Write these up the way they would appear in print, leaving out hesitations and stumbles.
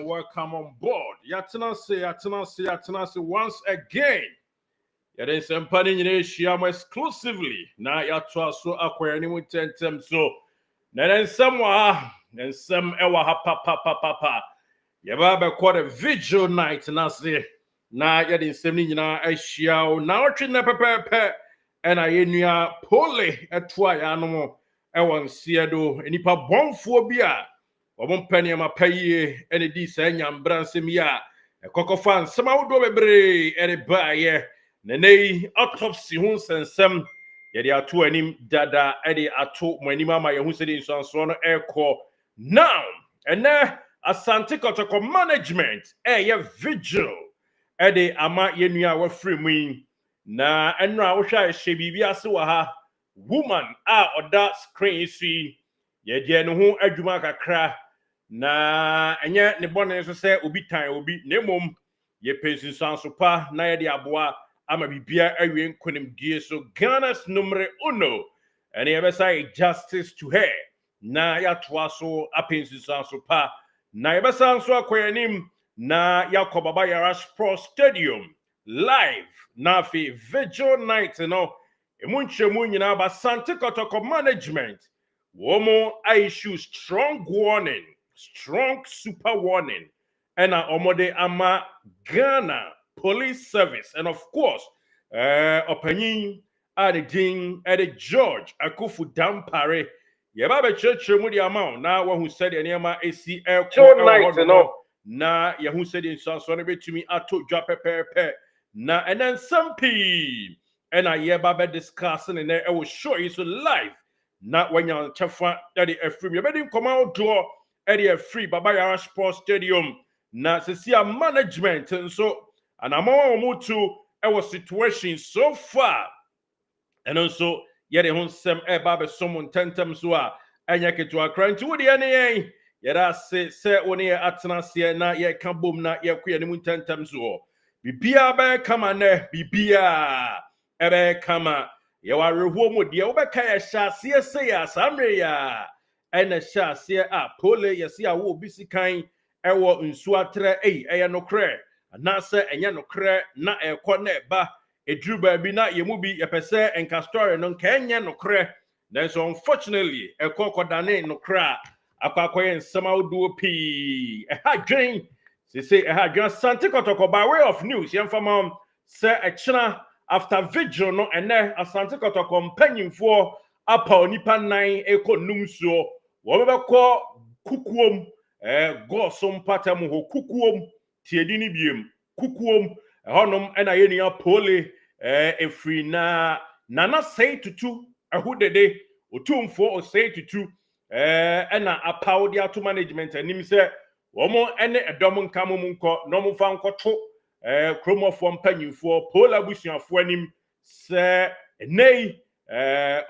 Welcome on board. Yatenase once again. Yet some panning exclusively. Now yatwa so acquiring with 10 so. Then somewhere and some ewa papa. Yaba quite a vigil night and I say. Now yet in 70 now I shall now chin and I in your POOLEY at twy animal. I want Seado and if a bomb phobia. Wabon penny ama paye ene di sanyam bransem ya kokofan sama do bebre ene baye nene autopsy hun sensem ye de ato anim dada ede ato manim ama ye hu se de nsanso no eko now ene asante Kotoko management ye vigil ede ama ye nua wa free mu na enra wo hwa hye bibia se wa ha woman a oda screen si ye de no ho adwuma kakra na enye ne bone so se obi tan obi na mom ye pensinsanso pa na ye de aboa ama bibia awie nkonim die so Ghana's numero 1 and ye be say justice to her na ya toa so apensinsanso pa na ye be sanso akoyanim na Yakobaba Yarash Pro Stadium live na fi vigil night no emunchemu nyina ba Asante Kotoko management womo I issue strong warning, strong super warning, and omode ama Ghana Police Service, and of course, opinion at the Ding at the George Akufu Dampare. Yaba church mudi amount now one who said any ama ACL na yahu said in Sansone to me ato drop na and then some P and I yeba discussing and I will show you so live. Not when you're chafa that a free. You better come out door at a free Baba Yara Sports Stadium. Now to see a management and so and I'm all to our situation so far. And also yet a some baba someone 10 times and you get to a crime to the NA. Yet I say when you're at Nasia, not yet come boom, not yet queer 10 times or Bibia bear come on there, Bibia ebe come. You are reward the Obaka Shasia say as Amria and a Shasia POOLEY, you see, I will be kind. I will unsuatre a no cre, and Nasa and Yano cre, not a cornet ba, edru baabi na yemu bi epese enka story no nkenye nokre nanso unfortunately ekokodane nokra akwakoye nsema oduo pi dwen say dwen Asante Kotoko by way of news yemfama say echina after vigil no ene Asante Kotoko mpanyimfo apa onipa nan ekonum so wo bebekọ kukuom gosom patam ho kukuom tiedi ni biem kukuom honom ena yenia POOLEY efri na nana say tutu ehudede otumfo o say tutu ena apawdi auto management anim se womo ene edom nkamo munko no mo fa nkoto kromofo mpanyimfo POOLEY abusuafo anim se nei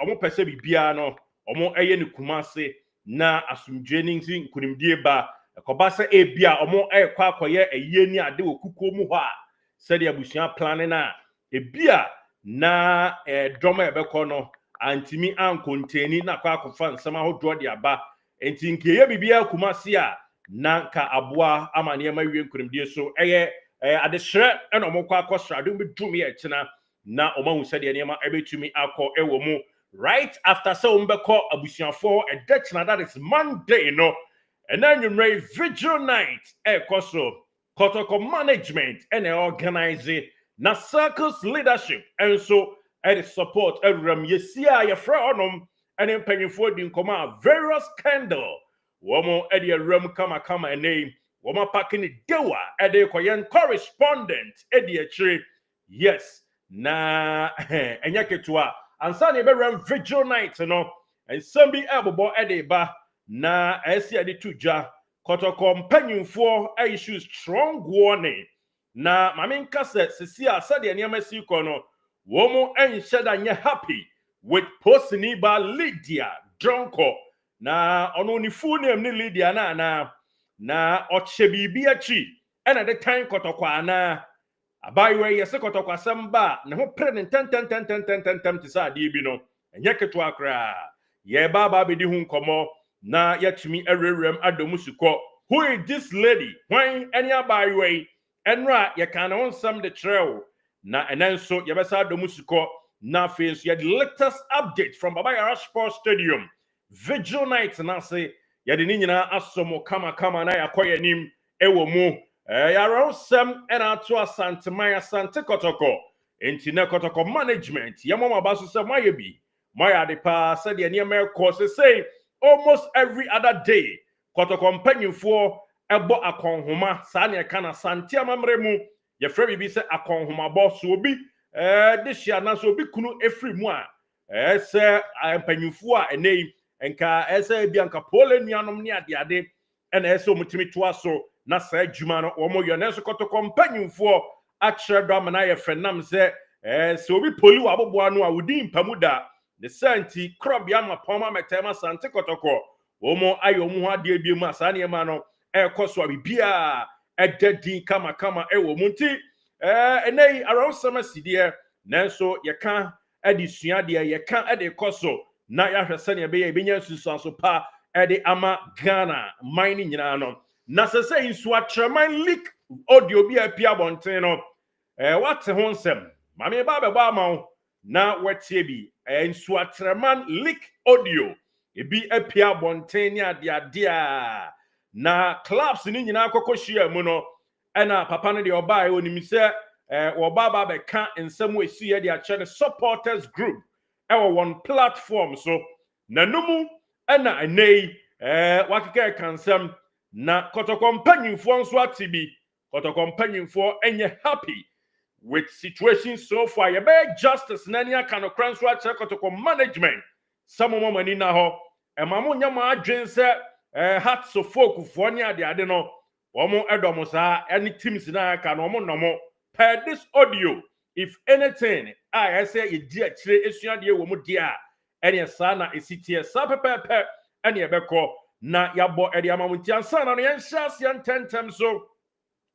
omo pese bibia no omo eye ne kumase na asumdwe nsi nkunimdie ba ekoba se ebia omo ekwa akoye eye ni ade okuko mu ho a se de abusua plan na ebia na doma ebekọ no antimi ankonteni na kwa akofa nsema hodo de aba enti nkeye bibia kumase a na ka aboa amane mawie nkunimdie so eye adehre ena omo kwa akosra de bedumi e kina na omahu se de niam ebetumi akọ ewo mu right after so mbeko abusuafo edechna that is Monday no and then you may vigil night koso Kotoko management and organize na circles leadership and so and support ram yesia ya fronom and empanyfo din koma various scandal womo edi ram kama a name womo packing dewa edi koyen correspondent edi achire yes na enya ketua ansa na ebe vigil night no ensam bi ebobo edeba na esi ade tuja Kotoko mpanyimfo issue strong warning na maminka sesi asade niam asiko no womo enhyeda nye happy with postini ba Lydia Dronko na ono ni full name ni Lydia na oche bibi achi ena the time Kotoko ana abayiwe yese Kotoko asamba na ho pre ne ten tisa ade bi no enye keto akra ye baba bedi hu nkomo na yatumi ererem adomusuko who is this lady when any abayiwe enra ye kan on some the trail na enenso ye besa adomusuko na face ye the latest update from Baba Sports Stadium vigil night na say ye de nyina asomo kama na yakoye nim ewo mu yaro sem ena to Asante Kotoko enti na Kotoko management ye mama baso se maye bi maya de pa said the near course say almost every other day Kotoko mpanyimfo ebo akonhoma sa na ka na Asante amamre mu ye frɛ bibi se akonhoma bo so obi this year na so obi kunu efri mu a se mpanyimfo a enei enka ese bia nka POOLEY nuanom ne ade ena ese omutimi to aso na sa adwuma no wo mo yo na so Kotoko mpanyimfo a kyerɛ do amana ye fenam se so obi poli wa aboboa no a wodi mpamuda the santi krobia ma poma metema Asante Kotoko wo mo ayo mu ade biem asane ema no ekoso bibia edadin kama ewo munti enei around sama sidie nanso ye ka adisua de ye ka ade koso na ya hwese ne be ye benya susanso pa ade ama Ghana mine nyina no na sese insu atreman leak audio bi apia bonten no what ho nsem mame ba be ba ma na wetie bi insu atreman leak audio ebi apia bonten ni ade a na clubs ni nyina akokohia mu no ena papa no de oba onim se oba ba be ka nsem we si de a che supporters group one platform so nanumu ena enei wakike kansem na Kotoko mpanyimfo nso atibi Kotoko mpanyimfo enye happy with situation so far ye be justice na nia kanokran nso a che Kotoko management samomo mani na ho emamu nyama adwen se hat so folk fo ni ade no omo edomo sa any teams na ka no omo nomo per this audio if anything I say ye di akire esuade wo mu dia ene sa na esitie sa pepepe ene ebekọ na yabo ede amamunti ansa na yen hyase yententem so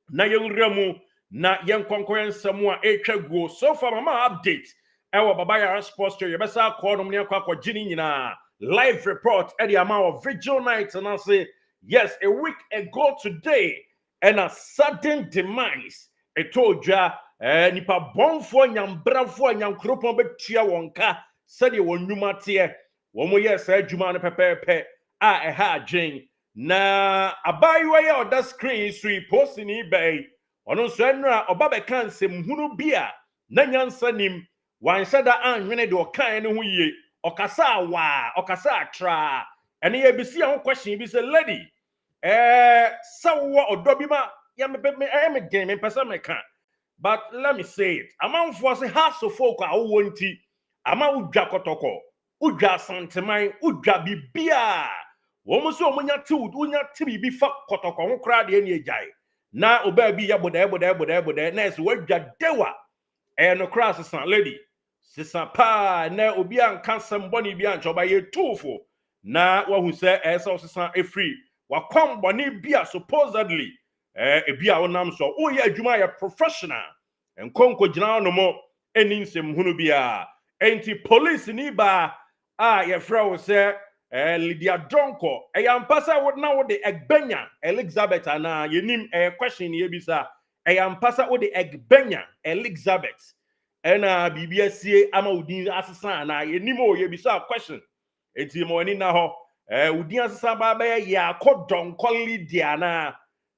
na yewuramu na yen konkoyen nsemu a etwaguo so far mama update ewo Baba Sports Stadium yebesa akọ no ne akọ gini nyina live report ede ama of vigil night and I say yes a week ago today and a sudden demise etodwa nipa bonfo nyambrafo nyankropon betua wonka sede wonnwuma te wo ye sa adwuma no pepepe a eha adwen na abayiwa ye oda screen sui post ni bai ono so enra oba be kan semhunu bia na nyansa nim wanhyada anhwene de okan ne ho yie okasa wa okasa tra ene ye bisi ho question bi say lady sawo odobi ma ya me gen me pesa me kan. But let me say it. Among force half so folk are wonti. Ama udja kotoko. Udja santemai. Udja bibia. Womuso munya tiwud. Unya tibi bifa kotoko. Nkra de eni ejai. Na obabi ya boda. Na esi wajja dewa. No cross san lady. Sisa pa. Na obi an kansem boni bi an choba ye tufo. Na wahu se esa sisan free. Wakom boni bia supposedly. Ebia onam so oye adwuma ya professional enkonko gina no mo eni nsem hunu bia enti police ni ba ye fra wo se Lydia Donko yampasa wo na wo de egbenya Elizabeth ana yenim question ye bisa yampasa wo de egbenya Elizabeth ena bibia sie ama udin asesa na yenim o ye bisa question enti mo ni na ho udin asesa ba ba ya Donko Lydia na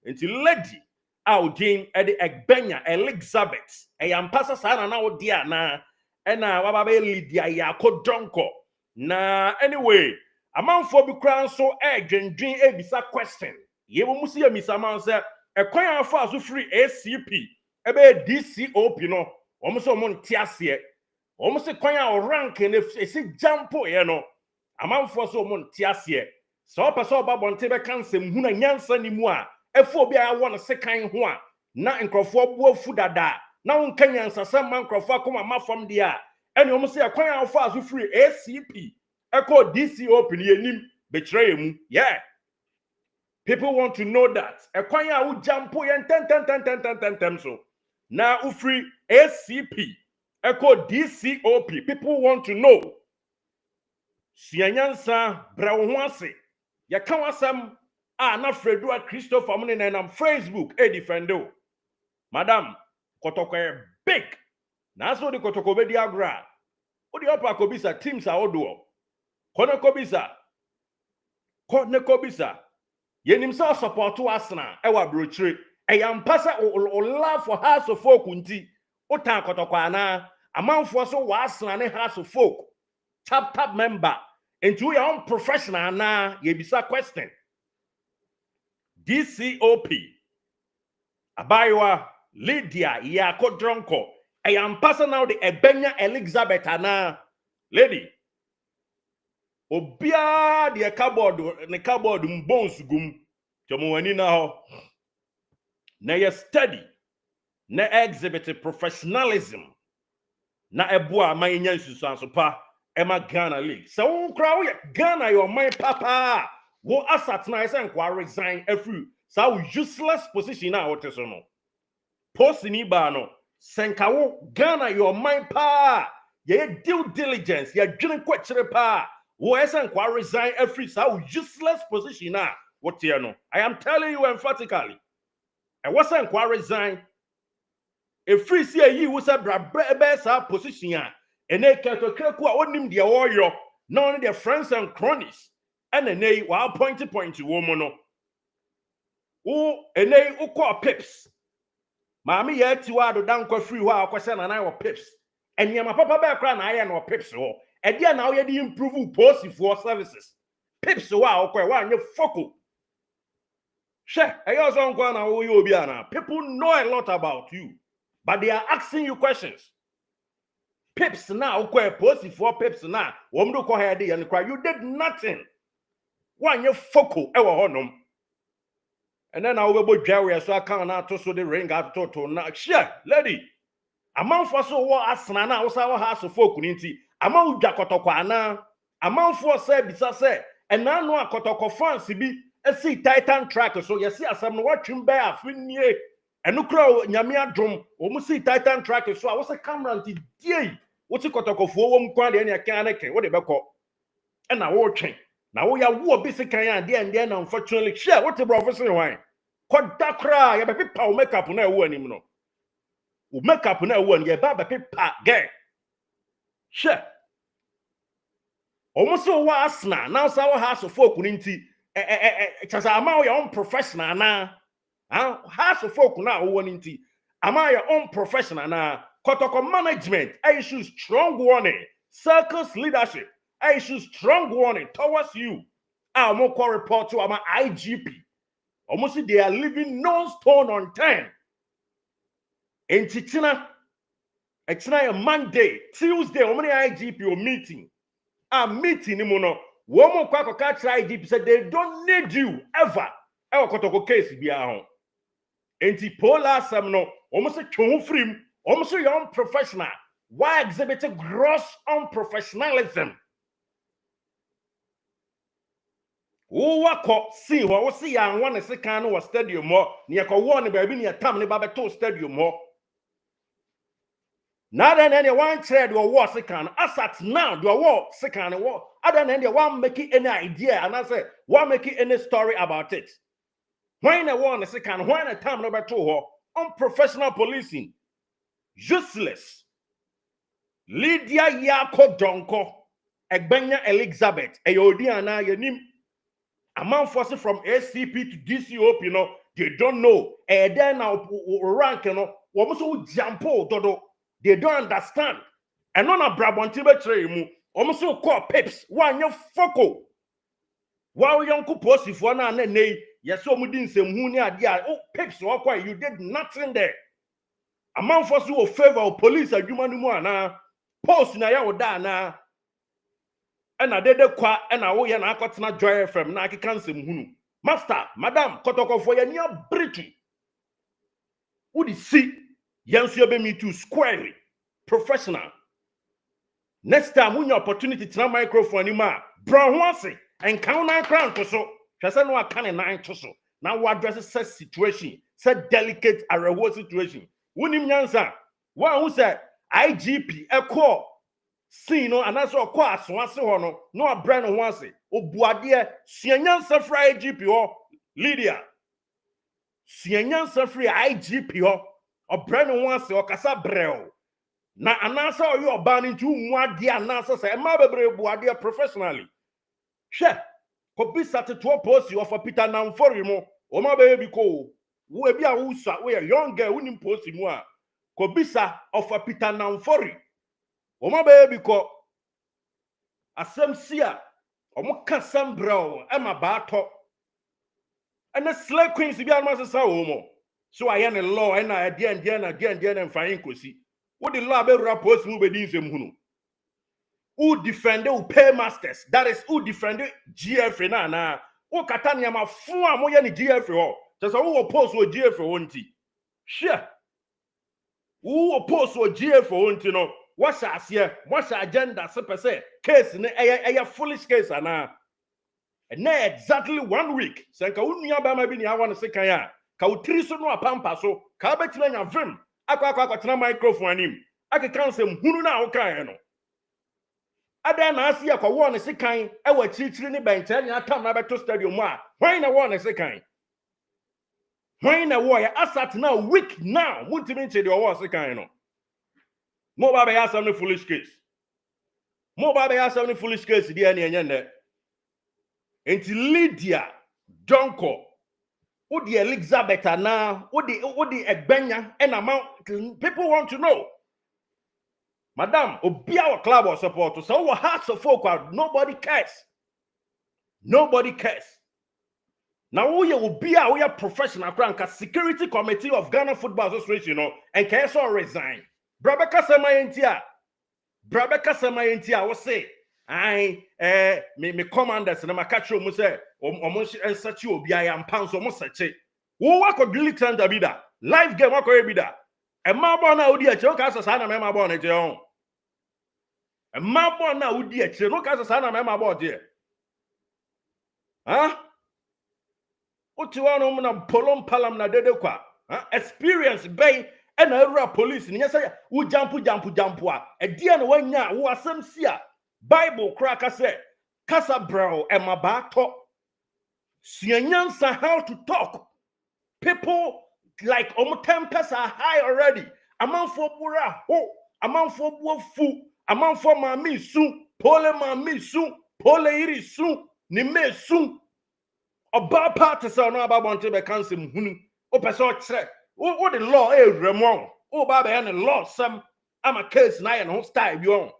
enti lady audin ede egbenya Elizabeth yampasa sana na odi ana ena waba be Lydia ya Donko na anyway amanfo bi kran so dwendwen ebisa question ye bo musi emisa man se ekwan afa so free ACP ebe DCOP no omo so mo ntiase omo se kwan a rank ne esi jampo ye no amanfo so mo ntiase so pese oba bonte be kansem hu na nyansa ni mu a efo bi a won sekan ho a na nkrofo buafu dada na won kanyansa sam man nkrofo akoma mafam de a ene omo se ekwan afa so free ACP Echo DCOP ni enim betray mu. Yeah. People want to know that. Ekwanya u jampo yen ten so. Na u free ACP. Echo DCOP. People want to know. Sianyansa brawonwase. Ya kan wasam na Fredua Christopher mun na Facebook defendo. Madam, Kotoko big. Na so the Kotoko be di agra. O di opa kobisa teams a odo. Konekobisa yenim sa support Arsenal ewa brochire eyampasa o love for house of folk nti otan Kotoko ana amanfo so wa Arsenal ne house of folk tap member into your own professional na yebisa question DCOP abayiwa Lydia ya Donko eyampasa now the egbenya Elizabeth ana lady obia de cupboard mbons gum tomo wani na ho na ye study na exhibit professionalism na eboa man nya nsusuanso pa ema Ghana league so won kra wo Ghana your man papa wo asat na ise nkwa resign every so useless position na what so no post ni ba no senka wo Ghana your man pa ye due diligence ye dwene kwachire pa wo esen kwa resign every so useless position na what here no I am telling you emphatically e wasn't kwa resign e free see yi wo say bra sa position a ene Kotoko a onim de woyo na on their friends and cronies and ene wa point wo mo no wo ene ukọ pips maami ye ti wa do dan kwa free ho a kwese na na wo pips enyama papa be kra na aye no pips ho e dia na wo ye improve post for services pips wa okwa wa anye focal she eyo so nkwa na wo ye obi ana people know a lot about you but they are asking you questions pips na okwa post for pips na wo mdo ko head ye nkwa you did nothing wa anye focal e wo honom and then I will go Jerry so I can't to so the ring up to na share lady amount for so what asana na was our house of folk ninti amount ja Kotoko ana amount for say bisa say and now no Kotoko fans bi e see Titan track so you see asam no watching be afinie enu kro nyame adom o mu see Titan track so I was a camera nti die what Kotoko fo wo mkwa de na kan na ken wo de beko e na wo twen na wo ya wo bi se kan ya de na unfortunately share what the professor why kodakra ya be pipa o makeup na e wo anim no make up na one ye ba paper girl sure almost so was now so house of folk ninti chasa ama your own professional na house of folk na wo ninti ama your own professional na Kotoko management I issue strong warning circus leadership I issue strong warning towards you I'm call report to our IGP almost they are leaving no stone unturned in Titina it's not a Monday Tuesday how many IGP or meeting meeting mono woman kwako catch IGP said they don't need you ever Kotoko case be ahon enti pola sam no almost a twon frim almost your own professional why exhibit gross unprofessionalism wako see what see and one second was stadium more near ko one baby near tam ne babeto stadium more now then any one trade or war second as at now do war second war other than the one making any idea and I say one making any story about it when I want a second when a time number 2 unprofessional policing useless Lydia Yako Donko Egbenya Elizabeth Ayodiana Yanim a man forced from ACP to DCOP, you know, they don't know. And then now rank, you know, what was Jampo Dodo, they don't understand. And on a Brabantibe tray, almost so called pips, one your foco. While young post if one and nay, yes, so we didn't say Munia, dear, oh, pips, walk away, you did nothing there. A man forced you a favor of police, a human one, post na ya na. And I did the qua and I would not got not joy from Naki Council Hunu. Master, Madam, Kotoko for your near Britain. Would you see? Yes, you be me too squarely. Professional. Next time, when your opportunity to microphone, you ma brown once and count 9 crowns to so. Just know I can't 9 to so. Now, what addresses such situation, such delicate and reward situation. Wouldn't him answer? One who said, IGP, a call. See no and that's all class once no a brand once obuade sienyan safra IGP ho Lydia sienyan safra IGP ho o brand once o kasa brel na anasa o yo ban into muade anasa say ma bebre buade professionally she ko bi sat to post of Peter Namfori mo o ma be bi ko wo bi a wo sa we young girl woni post mu a ko bi sa of Peter Namfori Oma baby ko asem sia omo kasam bro e ma ba to and the slave queens bi anma sa wo so I am a law and I again and fine kosi what the law be rapport mu be din sem hunu who defend who pay masters that is who defend GF na who kata ne ma fun amoye ni GF ho just who oppose wo GF ho nti sure who oppose wo GF ho nti no what's the agenda? Say case a foolish case and now exactly 1 week. Sanka unya ba ma bi ni I want to say kaya. Ka utiri so no apampa so. Ka betina nya vim. Akwa tena microphone anim. Ake kan sem hunu na okan no. Ada na asi akwa won se kan e wa chirichiri ni benche nya tam na beto stadium a. When na won se kan. When na wo ya asat now week now. Mutimi nche de wo se kan no. Mo ba ya some foolish case. Mo ba ya some foolish case di ene enye enti Lydia Donko odi Elizabeth na odi Egbenya and amount people want to know. Madam, obi our club or support so our hearts of folk nobody cares. Nobody cares. Now we are professional crank security committee of Ghana Football Association and can so resign. Brabeka Samayentia was say, me commanders and my catcher must say, and such you be I am pounds almost such a what could delete and bida live game what could be that a mabona would dear choke as a son of my bonnet at your own. A mabona would dear choke as a son of my board dear. Huh? What you want on polom palam na dedequa? Experience bay. And a police, and yes, who jump, a dear no one ya who are some seer. Bible cracker said, Casa brow and my back talk. Sianyansa how to talk. People like tempers are high already. man for bura ho, a man for bofu, a man for mami soon, pole mami soon, pole iri soon, ni me soon. A bad part is on about one table cancer. O person check. What the law is Ramon. Oh, Baba and the law, some I'm a case now and don't style you on.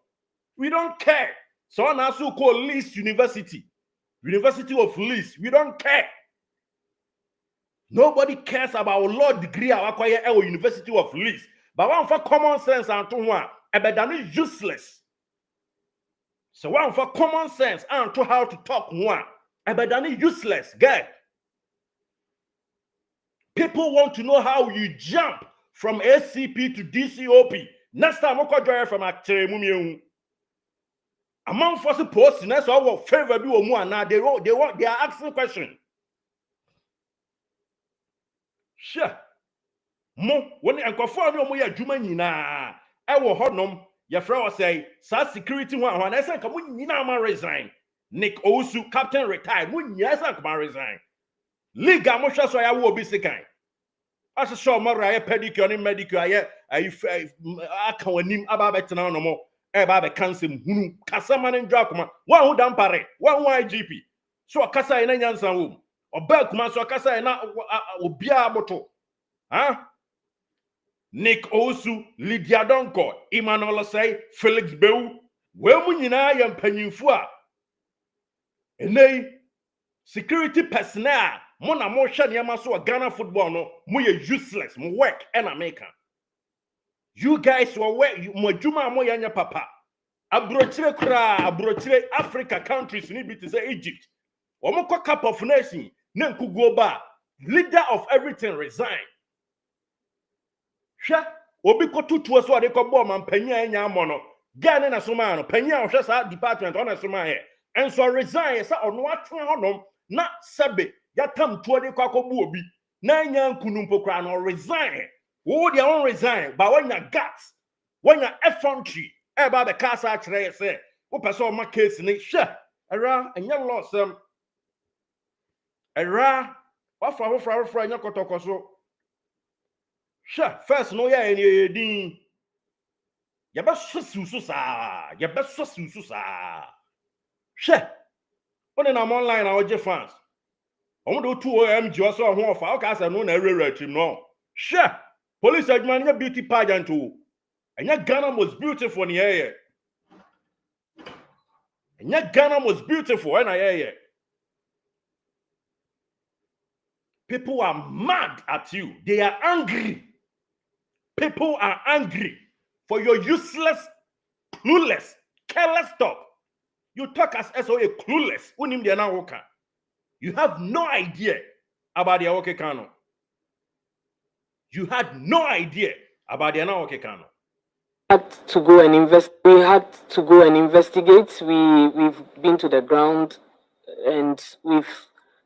We don't care. So on us who call Leeds University of Leeds. We don't care. Nobody cares about law degree I acquire at University of Leeds. But one for common sense and to one, but that is useless. So one for common sense and to how to talk one, but that is useless, guy. People want to know how you jump from ACP to DCOP. Next time, I'm going to drive from Actere. Among forces posting, that's all favor be or now. They are asking questions. Sure. Mo when you confirm you moya juma nyina e wo honom your friend was say sa security one I say come nyina ma resign Nick Osu captain retired mo nyina say come resign league mo hwa so ya wo obi sekan as so mo ra pedicure ni medicure ya aka wanim aba betena no mo e ba be cancel hunu kasa man ndwa koma wan hu dampare wan IGP so kasa ina nyansan wo oba kuma so kasa ina obia aboto Nick Osu, Lydia Donko, Emmanuel say, Felix Bew, where Munina and Peninfua. And they security personnel, Mona motion Yamaso, Ghana football, no, more useless, more work, and America. You guys were where you Mojuma Moyanya Papa. Abrochire Africa countries need to say Egypt. Omoko Cup of Nation, Nenku Goba, leader of everything resign. Sha obi ko tutu so ade ko bom ampanya anya amono Ghana na soma no panya ohwe sa department on soma he enso resign sa ono aten honom na sebe yatam to ade ko akobu obi na anya nkunu mpokra no resign wo dia on resign ba wanya guts wanya effrontery e ba be kasa akire se wo pese o ma case ni sha era anya losem era wafra anya Kotoko so sure, first no ya any din. Ya ba susu sa. Sure. Only na online na oje fans. Omo do 2 MG so ho ofa. O ka say no na ewura trim no. Sure. Police adman ya beauty pageant o. Enya Ghana most beautiful ni here. Enya Ghana most beautiful na here. People are mad at you. They are angry. People are angry for your useless, clueless, careless talk. You talk as SOA clueless. You have no idea about the Awoke Kano. You had no idea about the Awoke Kano. We had to go and investigate. We've been to the ground and we've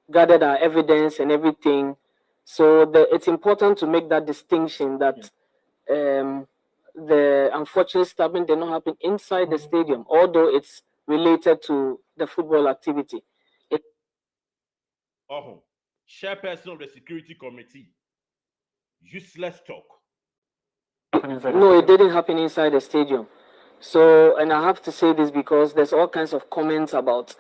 gathered our evidence and everything. So it's important to make that distinction that the unfortunate stabbing did not happen inside the stadium, although it's related to the football activity. Chairperson of the security committee. Useless talk. No, it didn't happen inside the stadium. So, and I have to say this because there's all kinds of comments about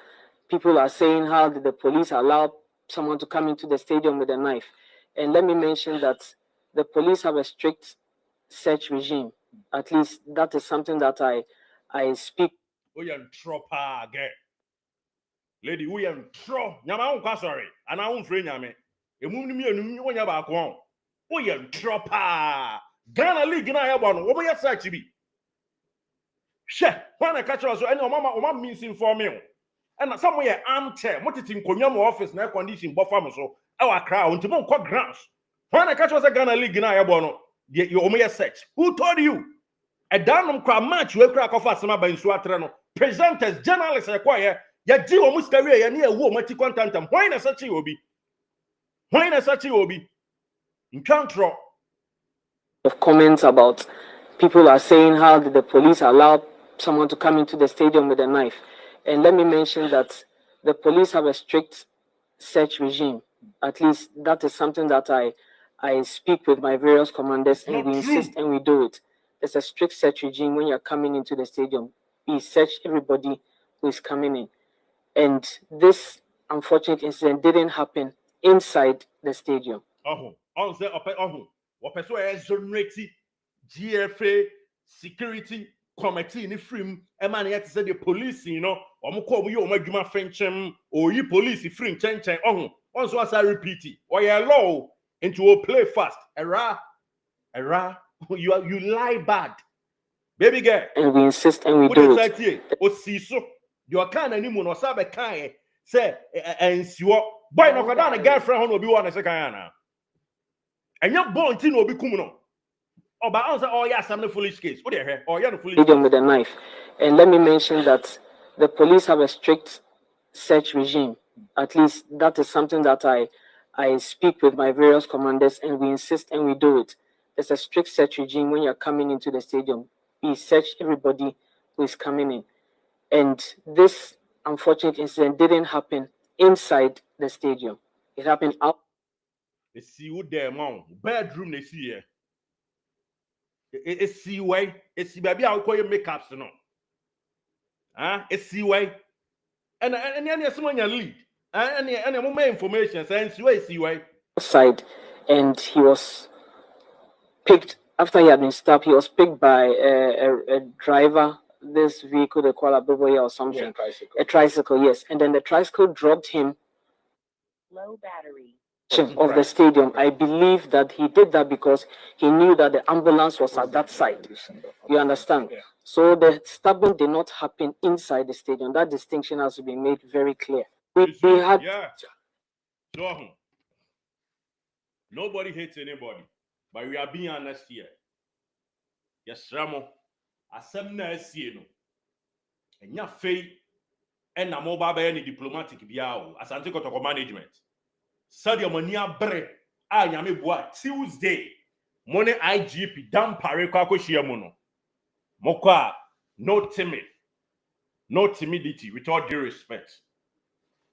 people are saying how did the police allow someone to come into the stadium with a knife. And let me mention that the police have a strict search regime. At least that is something that I speak. We are tropa again. Lady, we are tro. Nyama sorry. And I won't free nyame. We are tropa. Ghana League na ya bono. What you search be? She, when I catch us, and mama means inform me. And somewhere armchair, what it in Konyam office na condition buffer so. Our crowd to mon grounds. When I catch us a Ghana League na ya bono. You omo search. Who told you? A damn crowd match we crack off asema ba nsu atreno. Presenters, journalists require ya di omo career ya near wo mati content. Why na search obi? Why na search obi? In control of comments about people are saying how did the police allow someone to come into the stadium with a knife. And let me mention that the police have a strict search regime. At least that is something that I I speak with my various commanders It's and not we insist true. and we do it. There's a strict search regime when you're coming into the stadium. We search everybody who is coming in. And this unfortunate incident didn't happen inside the stadium. On say so exonerate GFA security committee in the frame man yet say the police, you know, omo you omadwuma fenchem or you police free chen once I repeat it or you law into a play fast era you lie bad baby girl and we insist and we do it. o see so your kind animu no sabe kan say ensiwo boy no kwada na girlfriend ho no obi won na second na enya born tin obi kum no oba answer oh yeah some foolish case what the oh yeah no foolish case with a knife. And let me mention that the police have a strict search regime. At least that is something that I speak with my various commanders and we insist and we do it. There's a strict search regime when you're coming into the stadium. We search everybody who is coming in. And this unfortunate incident didn't happen inside the stadium. It happened out. They see you there, man. Bedroom they see here. It's see way. It's see baby I'll call you makeups no. It's see way. And then someone you lead. And more information saying see way. Side, and he was picked after he had been stopped. He was picked by a driver. This vehicle they call a Boboya or something. Yeah, tricycle. A tricycle, yes. And then the tricycle dropped him. Low battery. Of the stadium. I believe that he did that because he knew that the ambulance was at that side. You understand? Yeah. So the stabbing did not happen inside the stadium. That distinction has to be made very clear. We had So nobody hates anybody, but we are being honest here. Yes, Ramo. Asem na see no. Enya fei and na mobile by any diplomatic biao asante Kotoko management. Sadia Monia Bre, I am a Tuesday. Money IGP, damn Pareko Shiamono. Moka, no timidity, with all due respect.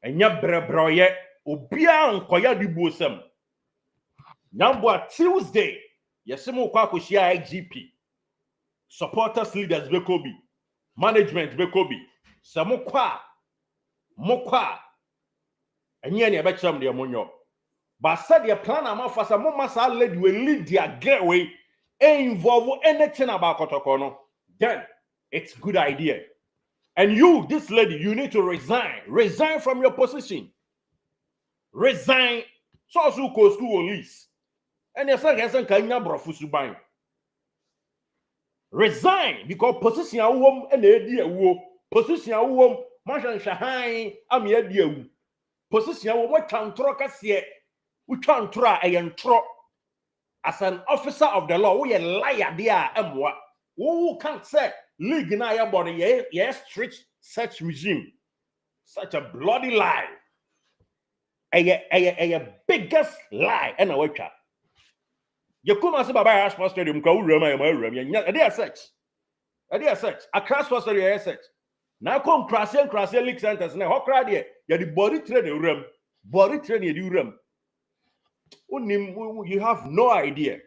And ya brebroye, Obian Koya di Bosem. Nambwa Tuesday, Yasimo Kwakoshia IGP. Supporters, leaders, Bekobi. Management, Bekobi. Samokwa, Mokwa. And yen ya betcham de amonyo. But said your plan am for some massa lady will lead their getaway involve anything about Kotoko. Then it's good idea. And you, this lady, you need to resign. Resign from your position. Resign. So go school lease. And your son has a resign because position a wom and idea wo. Position a wom, Mashan Shahai, am ye dear. Position a what can trocas we can't try and tro as an officer of the law. We a liar, dear, and what? Who can't say league in our body? Yes, strict such regime, such a bloody lie, a biggest lie, and a watcher. You come and say, Baba, I asked Stadium, go room, a dear sex, a crash for study, sex. Now come crash league centers, now, how crowd here? You're the body training room, room. You have no idea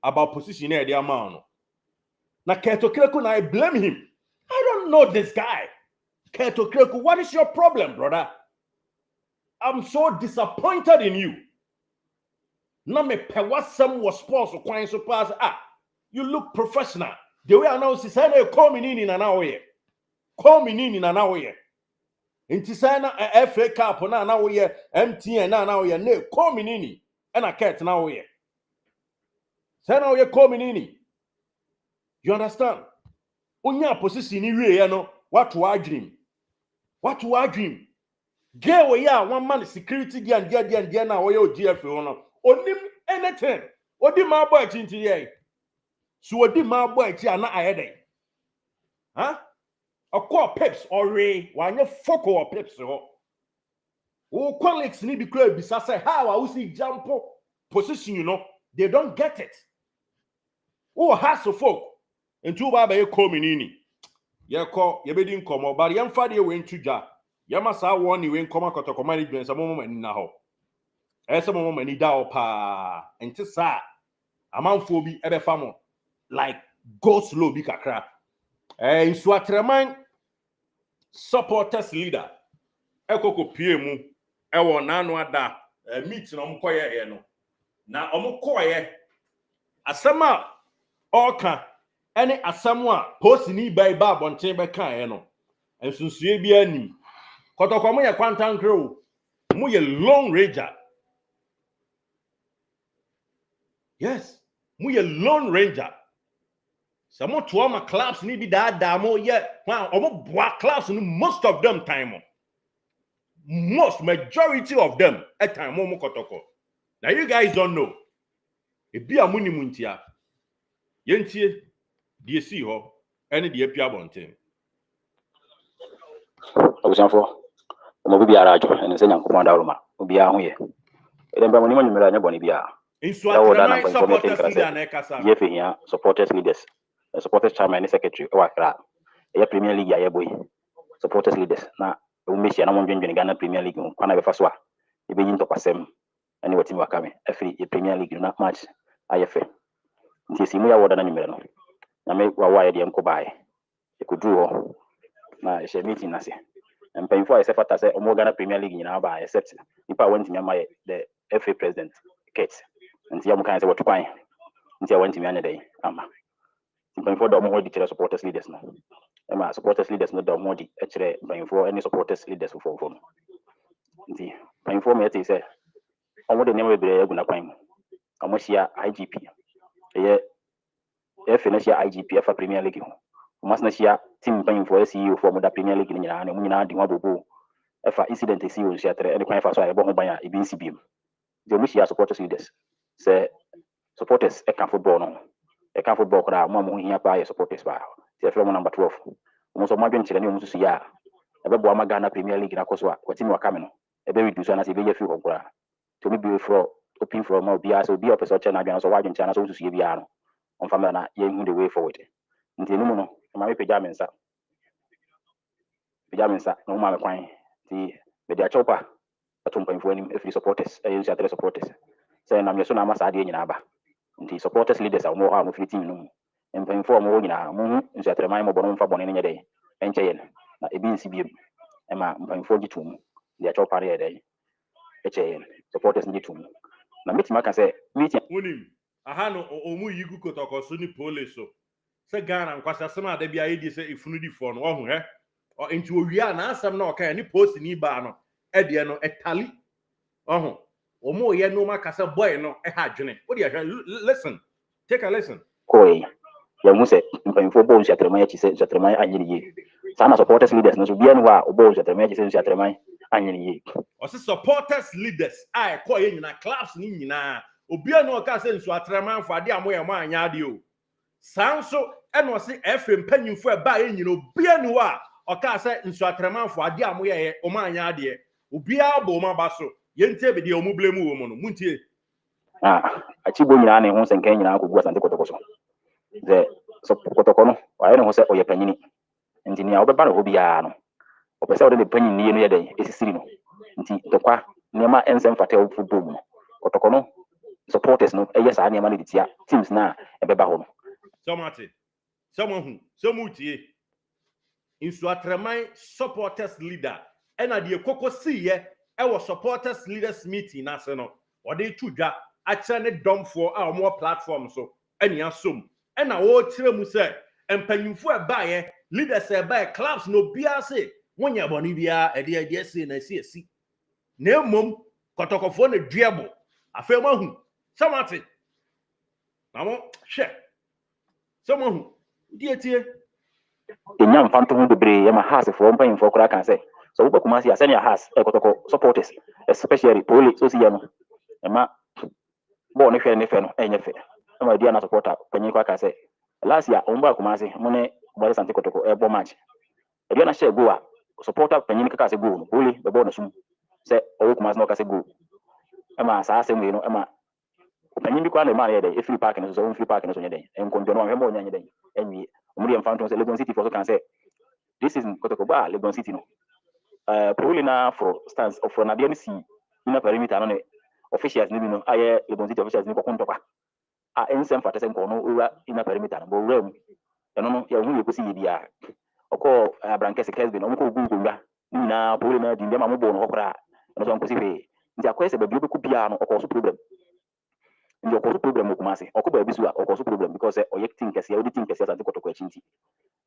about position there, the amount. Now, Kotoko, I blame him. I don't know this guy. Kotoko, what is your problem, brother? I'm so disappointed in you. Now, me pewasam was sports or quite so pass. You look professional. The way I know, she said, call me in an hour. Call me in an hour. In Tisana, FA Cup, on an hour, MTN, an hour, no, call me in. And I can't now here. Say now you're coming in. You understand? On your position, you know what to our dream. What to our dream? Get away, one man security and get now your GF on him anything. What did my boy into here? So what did my boy and not I huh? A call pips or ray, why no fuck or pips or oh, colleagues need to be clear because say how I will see jump position, you know, they don't get it. Oh, has to folk. And two baba you coming in. You call you be come but young father went to ja. You must have one you win come Kotoko management some moment now. Esa mo mani da opa enti sa amanfo bi ebe famo like go slow bi kakra nso atreman supporters leader ekoko pie mu ewo nanu ada meet no mkoye ye no na omkoye asema oka ene asemu a post ni bai ba bonten be kan ye no ensunsue bi anim Kotoko mo ye kwantan kro mo ye long ranger. Yes, mo ye lone ranger. Some to all my clubs need be that damo yet. Wow, black clubs most of them time. Most majority of them at time Momo Kotoko. Now you guys don't know. It be a muni muntia. Yentie, do you see her? Any the apia bonting. I was for Mobia Rajo and Senior Commander Roma, Mobia here. Then by Moniman Milana Bonibia. In Swat, supporters leaders, supporters leaders, supporters chairman and secretary, Wakra, a Premier League, a boy, supporters leaders. Now, we miss Yana Monjan Ghana Premier League, one of the first one. You begin to pass them, and what team were coming. Every Premier League, not much. IFA. This is more than a number. I make why the uncle buy. You could do now, it's a meeting. I say, and paying for a separate as a Ghana Premier League in our buy, except if I went to my the FA president, Kate, and see how kinds of what to buy. Until I went to me another day. Paying for the more detailed supporters leaders now. My supporters leaders not the more actually paying for any supporters leaders for phone. See, paying for me, I say, I want the name of the Gunapine. I must share IGP. Finish your IGP for Premier League. Must not share team paying for CEO for the Premier League in Yana, and we now do what if an incident is serious, any kind of I bought by a BCB. The Michia supporters leaders say supporters a football no. A football crowd, Mamma here by supporters by the film number 12. Most of my bench and you see ya. A Bama Ghana Premier League in Akoswa, what in coming. A very good son as a very few of to be for open from more BS will be up as such an against a wide in China to see Biano on Famana, young the way forward. Until no, my pajamas, no matter quine. The chopper, a tumping for him if he supporters, I use other supporters. Saying I'm your son, I'm a sardine in Abba. The supporters leaders are more harm of 15 and paying for more in a moon, and set remind more for one in a day. And Chain, a BCB, and my 42, the chopper a day. A chain, supporters need to. Now, Miss Mac say, meeting. Ahano omu yigu Kotoko suni POOLEY so. Se Ghana nkwasa sema de bia yedi se ifunu di fo no ohu he. O enti owia na asem na okan ni post ni ba no e de no etali. Ohu. Omo ye no makasa boy no e ha dwene. What do you listen? Take a listen. Koi. Ya muse mpanyimfo bo nshatrema ya chise nshatrema anyiri ye. Sana supporters leaders no so bia no wa obo nshatrema ya chise nshatrema anyiri ye. O se supporters leaders ai ko ye nyina clubs ni nyina. Obia no ka se nso atrema fo ade amoye ma anya ade o. Sanso e no se efe mpanyimfo e ba ye nyina obia ni wa o ka se nso atrema fo ade amoye o ma anya ade. Obia bo ma ba so. Yentie be de o mu blemu wo mo no. Muntie. Achibo nyina na ho se nkan nyina akogbu asante Kotoko so. The Kotoko no wa no ho se oye panyini. Nti ni a obeba no bia no. Opese o de panyin ni no ye den esisiri no. Nti tokwa niema ensem fatel football no. Kotoko no supporters no yes I niema no ditia teams na ebeba ho no. Somati. Someone who somutie. Insu atreman supporters leader. Ena de koko siye e was supporters leaders meeting na se no. Ode tudwa ache ne domfo a omo platform so eni asom. Ena wo kire mu se empanyimfo e baaye leaders e baaye clubs no bia se wonya boni bia ede se na si. Na emom Kotokofo ne duebo. Afa mahu. Somati. Namo hwe. Someone who dietie Enyam fantom bebre ya ma house for mpanyimfo kora kan say so wo bakuma si asenya house e Kotoko supporters especially POOLEY so si ya no e ma bo ne hwere ne fe no enye fe e ma dia na supporter panyin kwa kan say last year on bakuma si mo ne body sante Kotoko e bo match e dia na share go a supporter panyin ka say go no POOLEY be bo na sum say o kuma si no ka say go e ma sa asem we no e ma panyin bi kwa na ma ye dey e free park no so free park no so nye dey en konjo no hemo nya nye dey enwi omuri em fantom say Legon City for so can say this is Kotoko ba Legon City no POOLEY na for stance of na dia ni si ina perimeter no ne officials ni bi no aye Legon City officials ni ko kontokwa ensem fata sen ko no ura ina perimeter bo ram eno no ya hu yekosi yibia oko abrankese kesbi no ko gungu nga ni na pole na di ndema mo bo no okra no so nkosi fe nti akwese ba bi obeku bia no oko so problem ndi oko so problem ko mase oko ba bi so oko so problem because oyecting kese ya auditing kese asante Kotoko achinti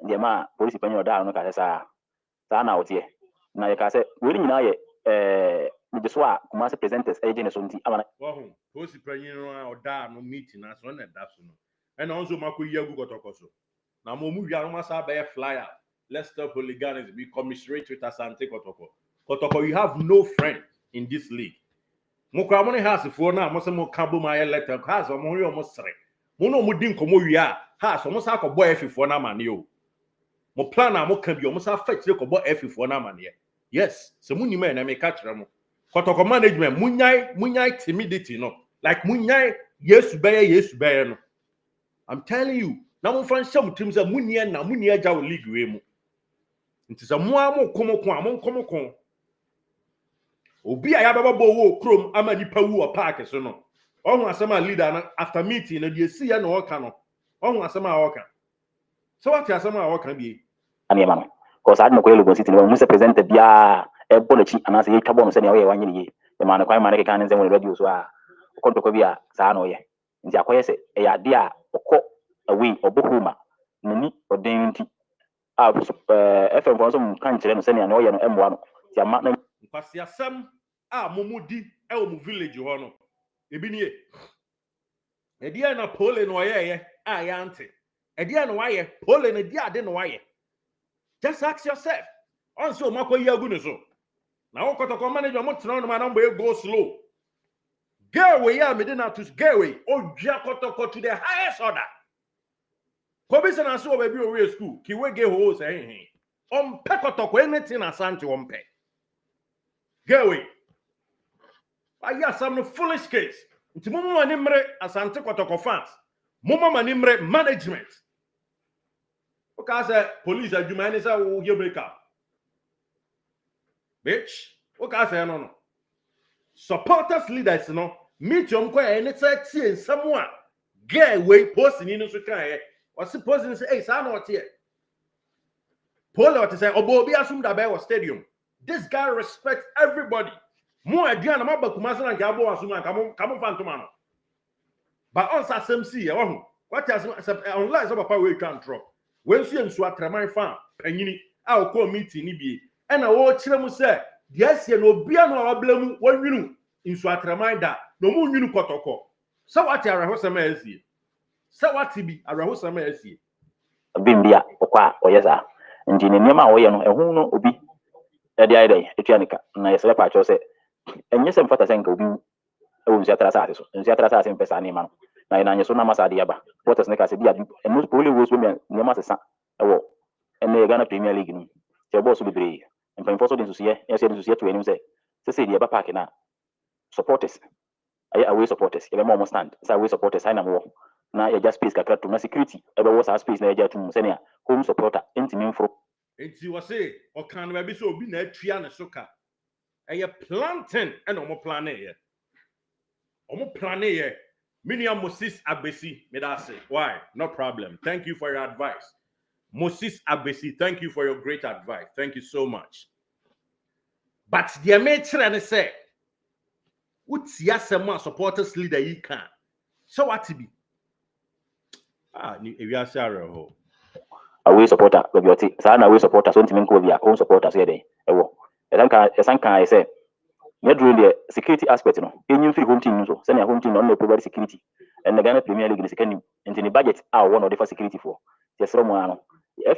ndi ma police panyo da no ka sa na otie na ye ka se we ni na ye mi so a kuma se presenters eje ne so nti amana wahu police panyo no da no meeting na so na da so no and also makoyi agu Kotoko so na mo mu wia no masa ba flyer. Let's stop hooligans. We commiserate with Asante Kotoko. Kotoko, you have no friend in this league. Mokramoni has for now, Mosamo Kambu my letter, has a more almost three. Mono Mudin Komoya has almost a boy F for Namanio. Mo plana mo can be almost a fetch look about F for Namania. Yes, so Muni men I may catch them. Kotoko management, Munyai timidity, no. Like Munyai, yes, bear, no. I'm telling you, now my friend some teams are Munia na Munia Jaw League. It is a mo komo obi aya baba bo krom ama nipa wu o park so no ohun asema leader na after meeting na dey see ya na o ka no ohun asema o ka so what asema o ka bi ani ma no cause adno ko Legon City no mu se present bia e bolo chi anase ye twabo no se ne o ye wanyini ye e ma no kwan ma ne ka ne nze mo radio so a Kotoko bia sa na o ye nti akoye se e ya de a okọ away obohuma nani odin nti FM for some kan kire no se ne na o ye no emwa no ti ama na nkwasi asem a momudi e o mu village ho no ebi nie e dia na pole no ye a ya ante e dia no waye pole na dia de no waye just ask yourself on so makoyi agu ne so na wo Kotoko manager mo tena no ma number go slow girl we ya me dey na to girl we o dua Kotoko to the highest order ko bi se na so baby o we school ki we ge ho say on pe Kotoko anything Asante on pe girl we I hear some foolish case. Nti mumu manimre Asante Kotoko fans. Mumu manimre management. Okay, police adwuma ni say wo here break up. Bitch, okay say no. Supporters leaders no meet your ko e ni say tie nsam a girl we post ni no so kan e. O se post ni say hey sa na o tie. Paul what say obo obi asum da be wo stadium. This guy respects everybody. Mo aduana ma bakuma se na nka abo asuma kamo fantoma no ba on sa sem si e wo what as unless papa we can drop when su ensu atraman fan panyini a o call meeting ni bie e na wo kire mu se de asie no obia no ablamu wanwinu ensu atraman da no mu nwinu Kotoko so what arahosama asie so what bi arahosama asie bimbia okwa oyeza ndi ne niam a wo ye no ehu no obi e de aide etuanika na yesele pa cho se enye se mfata senka obi e wo nsia trasa so nsia trasa se mpesa ni ma no na ina nyeso na masade yaba what ne ka se bia emu pole wo so me niam asesa e wo ene Ghana Premier League ni se boss bebre mpa info so den susie e se den susie to enim se di eba park na supporters aye away supporters e be mo stand say away supporters ai na mo na ya just space kakra to na security e be wo sa space na ya jatum se ne home supporter intimi mfro enti wo se o kan ba bi so obi na atua ne soka eye planting and omo plan here Miniam Moses Abesi me that say why no problem thank you for your advice Moses Abesi thank you for your great advice thank you so much but the matter and say what's yasema supporters leader you can so what to be if you are sorry ho away supporter go bioti sa na away supporter so ntimi nko bia home supporter so ye den ewo esanka I say me do the security aspect no enyim free home team so say na home team no na provide security and the Ghana Premier League ni second into the budget one of the security for yes from ano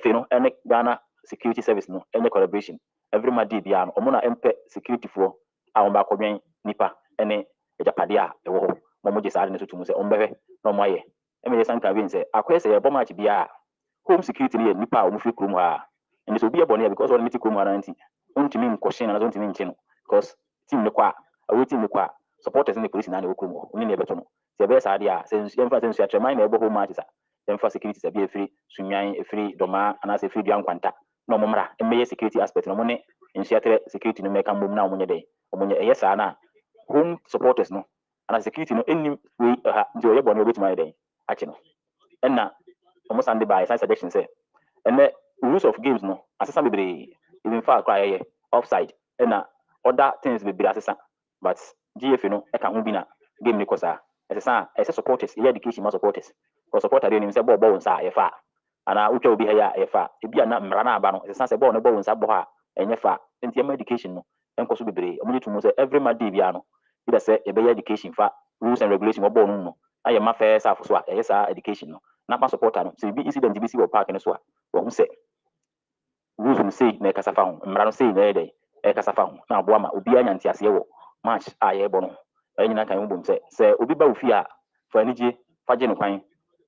FA no and Ghana security service no any collaboration every month bia no omo na mpe security for a on ba kodwen nipa ene ejapade a ewo ho mo je sa ne so tumu say on bebe no mo aye e me sanka bi say akwese ye bo match bia home security ni nipa a omo free krom ha and so be a bonnet because all meeting krom ha nanti untimi nkoshin na untimi nchino because team ne kwa away team ne kwa supporters in the police na ne okrom oni ne beto no se be sa dia se yemfa se nsu atrema na ebo home match sa yemfa security se be free sunyan free doma ana se free duan kwanta no momra emeye security aspect no mo ne nsu atre security no meka mbom na omonye dey omonye eye sa na home supporters no and security no any we nti oyɛ bɔ no obetumi ayɛ dɛn akyi no ɛna ɔmo sande by side suggestion say and the rules of games no asesa bebree even far cry yɛ offside ɛna other things bebree asesa but GFA no ɛka ho bi na game ne kɔ saa ɛsesa ɛsɛ supporters ɛyɛ education ma supporters because supporter de nim sɛ bɔɔl bɔ wɔn nsa yɛ fa ana wotwa obi ha yɛ fa ebi ana mmara na aba no ɛsesa sɛ bɔɔl no bɔ wɔn nsa bɔ ha ɛnyɛ fa nti ɛma education no ɛnkɔ so bebree ɔmo de to mu sɛ every month day bia no either sɛ ɛbɛyɛ education fa rules and regulations wɔ bɔɔl no mu no ayɛ ma fɛɛ saa afo so a ɛyɛ saa education no na pa supporter no sɛ ebi incident bi si wɔ park no so a wɔn sɛ rules no say na ɛkasa fa ho mmara no say na ɛyɛ dɛ ɛkasa fa ho na aboa ma obi anya nte aseɛ wɔ match a yɛbɔ no ɛyɛ nyina kan mbom sɛ obi ba wo fie a fa anigye fa gye no kwan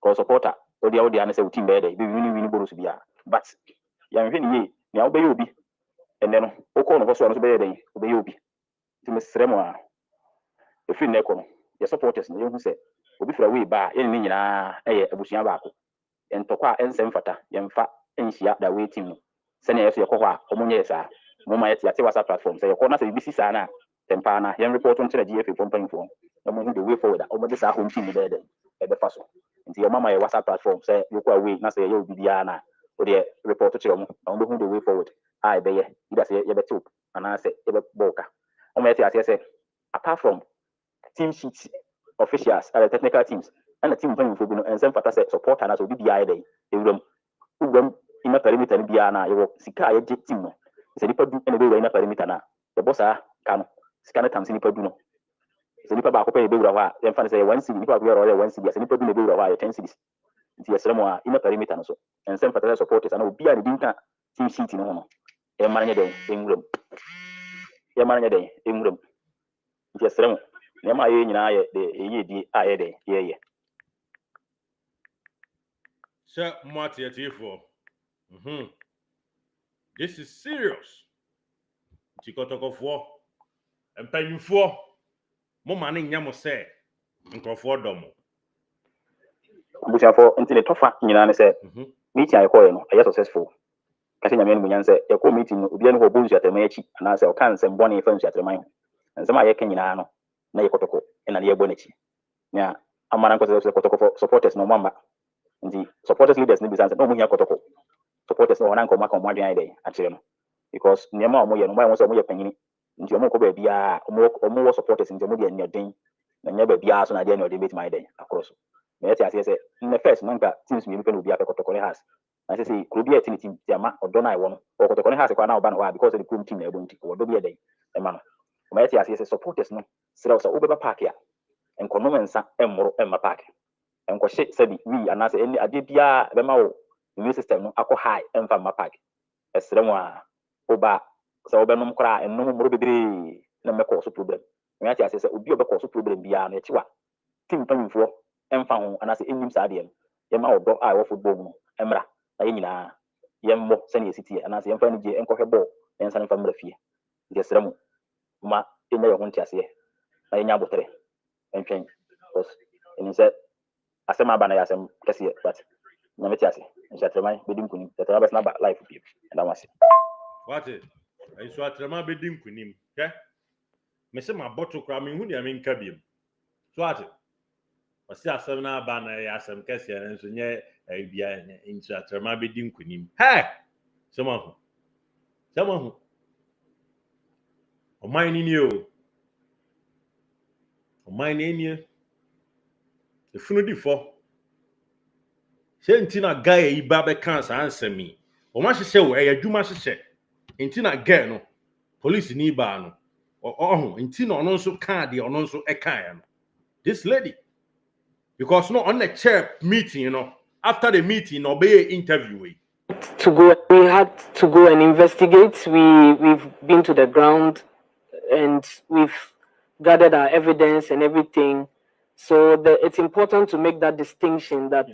kɔ supporter odi ane sɛ wo team bɛyɛ dɛ bi wini bonus bia but yɛnhwɛ ne yie nea wobɛyɛ obi ɛnɛ no wokɔ no hɔ so a no so bɛyɛ dɛn wobɛyɛ obi nti mesrɛ mu a ɛfiri nnɛ kɔ no yɛ supporters no yɛhu sɛ obi fira wei ba a yɛne ne nyinaa ɛyɛ abusua baako ɛntɔkɔ a ɛnsɛ mfata yɛmfa nhyia da wei team no sɛnea yɛso yɛkɔ hɔ a ɔmo nyɛ saa moma yɛte ate whatsapp platform sɛ yɛkɔ na sɛ bibisi saa no a tɛmpaa na yɛn report nkyerɛ GFA fo mpanyinfoɔ na mo hu the way forward a ɔmo de saa home team bɛyɛ dɛn ɛbɛfa so nti yɛn mama yɛ whatsapp platform sɛ yɛkɔ away na sɛ yɛyɛ obi biara na o deɛ report kyerɛ ɔmo na ɔmo bɛhu the way forward a ɛbɛyɛ either sɛ yɛbɛtew anaasɛ yɛbɛbɔ ɔka ɔmo yɛte aseɛ sɛ apart from team sheet officials technical teams ɛna team mpanyinfoɔ bi no ɛnsɛm fata sɛ supporter na sɛ obi biara yɛ dɛn ewuram ina perimeter no biara na yɛwɔ sika a yɛgye team no sɛ nipa du ɛna ɛbɛwura ina perimeter na yɛbɔ saa ka no sika no tam sɛ nipa du no sɛ nipa baako pɛ yɛbɛwura hɔ a yɛmfa no sɛ yɛ 1 cedi nipa baako yɛ 1 cedi sɛ nipa du na ɛbɛwura hɔ a yɛ 10 cedis nti yɛsrɛ mu a ina perimeter no so ɛnsɛm fata sɛ supporters ana obi a ne din ka team sheet no ho no yɛmma no nyɛ dɛn ɛnwuram nti yɛsrɛ mu nneɛma a yɛyɛ nyinaa yɛ ɛyɛ die a yɛ dɛn yɛyɛ sɛ mo ateateefoɔ this is serious nti kɔtɔkɔfoɔ mpanyinfoɔ mo ma ne nya mo sɛ nkurɔfoɔ dɔ mo abusuafoɔ nti ne tɔfa nyinaa ne sɛ meeting a yɛkɔɔyɛ no ɛyɛ successful kasi nyame no mu nyan sɛ yɛkɔɔ meeting no obiara ne hɔ bɔ nsuatɛma akyi anaasɛ ɔka nsɛm bɔne fa nsuatɛma ho nsɛm a yɛka nyinaa no na yɛ kɔtɔkɔ ɛna ne yɛbɔ n'akyi nea amana nkɔsɛ sɛ kɔtɔkɔ supporters no ɔmamba nti supporters leaders ne bisa sɛ na ɔmo hia kɔtɔkɔ supporters no ɔna nka ɔmo aka ɔmo adwene ayɛ dɛn akyerɛ no because nneɛma a ɔmo yɛ no ɔmo ayɛ sɛ ɔmo yɛ panyini nti ɔmo kɔ baabiara ɔmo wɔ supporters nti ɔmo deɛ nneɛden na nyɛ baabiara so na adeɛ nneɛden bɛtumi ayɛ dɛn akorɔ so na yɛte aseɛ sɛ nnɛ first no nka teams mmienu pɛ na obi apɛ kɔtɔkɔ ne has na sɛ sɛ kuro bi a ɛte ne team ti ama ɔdɔ no a ɛwɔ no ɔkɔtɔkɔ ne has kɔ na ɔba no hɔ a because of the kurom team na ɛbɔ nti ɔdɔ bi yɛ dɛn ɛma no ɔmo yɛte aseɛ sɛ supporters no serɛ sɛ wobɛba park a nkɔnom nsa mmoro mma park nkɔhye sɛbi wi anaasɛ ɛne adeɛ biara bɛma wo immune system no akɔ high mfa mma park ɛsrɛ mu a woba sɛ wobɛnom koraa ɛnom mmoro bebree na mmɛkɔ so problem ɔmo yɛte aseɛ sɛ obi a ɔbɛkɔ so problem biara no akyiwa team mpanyinfoɔ ɛmfa ho anaasɛ ɛnnim saa adeɛ no yɛma ɔdɔ a ɛwɔ football mu no ɛmmra na yɛn nyinaa yɛmmɔ sɛnea yɛsi teɛ anaasɛ yɛmfa no gye nkɔhwɛ bɔɔl na yɛnsa no mfa mmra fie nti yɛsrɛ mu ma yɛnya yɛn ho nteaseɛ na yɛnya abotire ɛntwɛn because ɛnim sɛ asɛm aba na yɛ asɛm kɛseɛ but nyame te ase nhyɛtrɛman bɛdi nkonim nhyɛtrɛman bɛsena ba life bio ɛda mo ase wate nso atrɛma bɛdi nkonim hwɛ mese mabɔto koraa menhu nea menka biom so ate ɔse asɛm no aba na ɛyɛ asɛm kɛseɛ no nso nyɛ bia nso atrɛma bɛdi nkonim sɛ mahu ɔman no nie o ɔman no nie efunu difo sɛ nti na guy yi ba bɛka saa nsɛm yi ɔma hyehyɛ wɔ ɛyɛ adwuma hyehyɛ nti na guy no police ni ba no ɔho nti na ɔno nso ka de ɔno nso ɛka ya no this lady because no on the chair meeting after the meeting no be interview we had to go and investigate. We've been to the ground and we've gathered our evidence and everything. So it's important to make that distinction that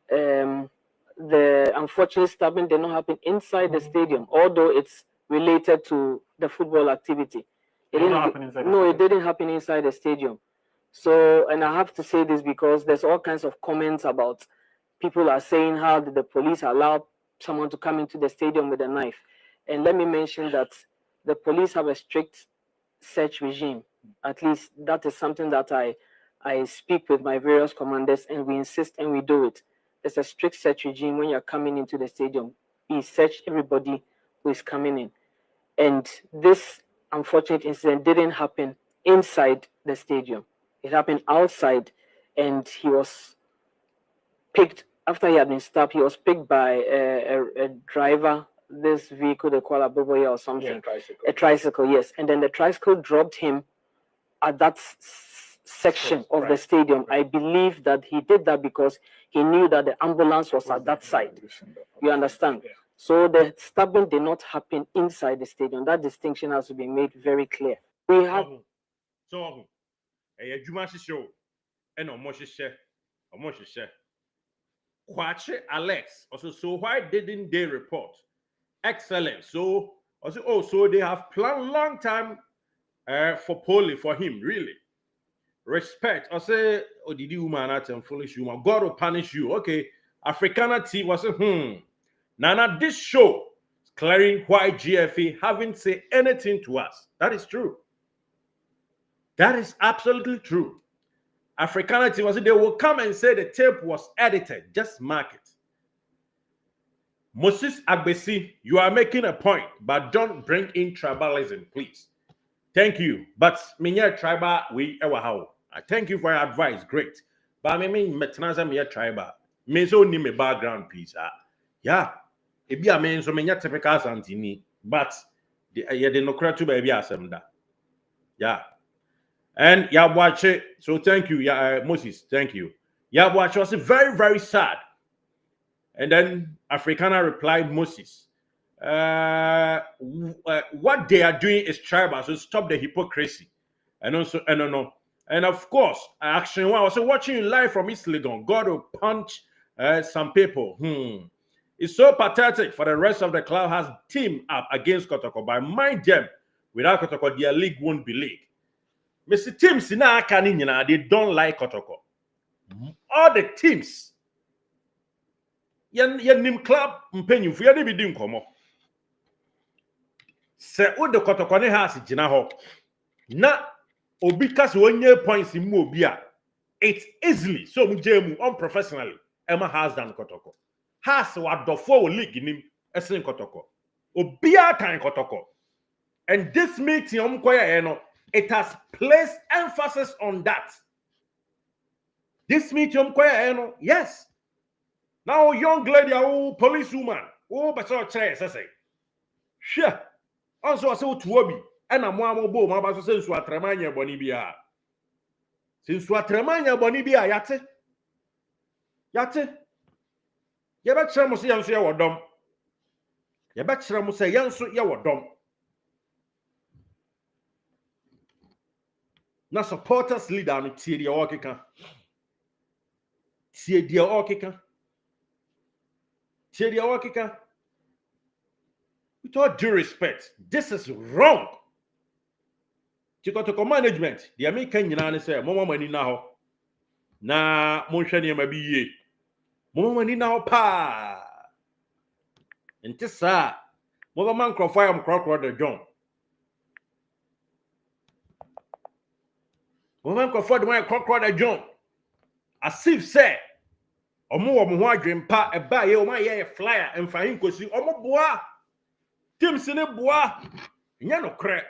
the unfortunate stabbing did not happen inside the stadium, although it's related to the football activity. It didn't happen inside the stadium. So, and I have to say this because there's all kinds of comments about people are saying how did the police allow someone to come into the stadium with a knife. And let me mention that the police have a strict search regime. At least that is something that I speak with my various commanders, and we insist and we do it. There's a strict search regime when you're coming into the stadium. We search everybody who is coming in. And this unfortunate incident didn't happen inside the stadium. It happened outside, and he was picked after he had been stopped. He was picked by a driver. This vehicle they call a Boboya or something. A tricycle, yes. And then the tricycle dropped him at that section of the stadium. I believe that he did that because he knew that the ambulance was at that side. You understand? Yeah. So the stabbing did not happen inside the stadium. That distinction has to be made very clear. We had a Jumashi show and Omoshishe. Kwache Alex also, so why didn't they report? Excellent. So also they have planned long time for POOLEY for him, really. Respect. I say, oh, did you man at and foolish woman? God will punish you. Okay. Africana team was Nana, this show is clearing why GFA haven't said anything to us. That is true. That is absolutely true. Africana team was they will come and say the tape was edited. Just mark it. Moses Agbesi, you are making a point, but don't bring in tribalism, please. Thank you. But minya tribal we ever how. I thank you for your advice. Great. But I mean metnaza minya tribal. Me so ni me background piece. Yeah. Ebi a me so minya typical santini. But the no credit to baby asemda. Yeah. And Yabwache, so thank you, Moses. Thank you. Yabwache was very, very sad. And then Africana replied, Moses, what they are doing is tribal, so stop the hypocrisy. And also, and of course, action one. I was watching you live from East Legon. God will punch some people. It's so pathetic for the rest of the club has teamed up against Kotoko. But mind them, without Kotoko, their league won't be league. Mr. Teams in they don't like Kotoko. All the teams. Yen club mpenyu fu yade bidi nkomo. Se o de Kotoko ne house gina ho. Na obi kase onye points mu obi a. It's easily so mu jemu unprofessionally. Emma has than Kotoko. Has wadofo o league nim esen Kotoko. Obi a kan Kotoko. And this meeting it has placed emphasis on that. This meeting yes. Now young lady, police woman, but so say. Sure. Also, I say to Obi, and I'm one more my basso since what Tremania Bonibia. Since what Tremania Bonibia, yate. Yabatra must say, answer your dumb. Yabatra must say, answer your dumb. Na supporters leader no tie dia okeka. Tie dia okeka. Tie dia okeka. With all due respect, this is wrong. Kotoko management, the American nyina say, "Mama mani na ho." Na monhwe ne ma bi yie. Mama mani na ho pa. Enti sa, mama man crofo am crocro the John. Woman Crawford the crocodile John. As if say, Omo wo ho adwempa e ba ye o ma ye flyer and fahin kosi omo boa. Team se ne boa. Nya no kre.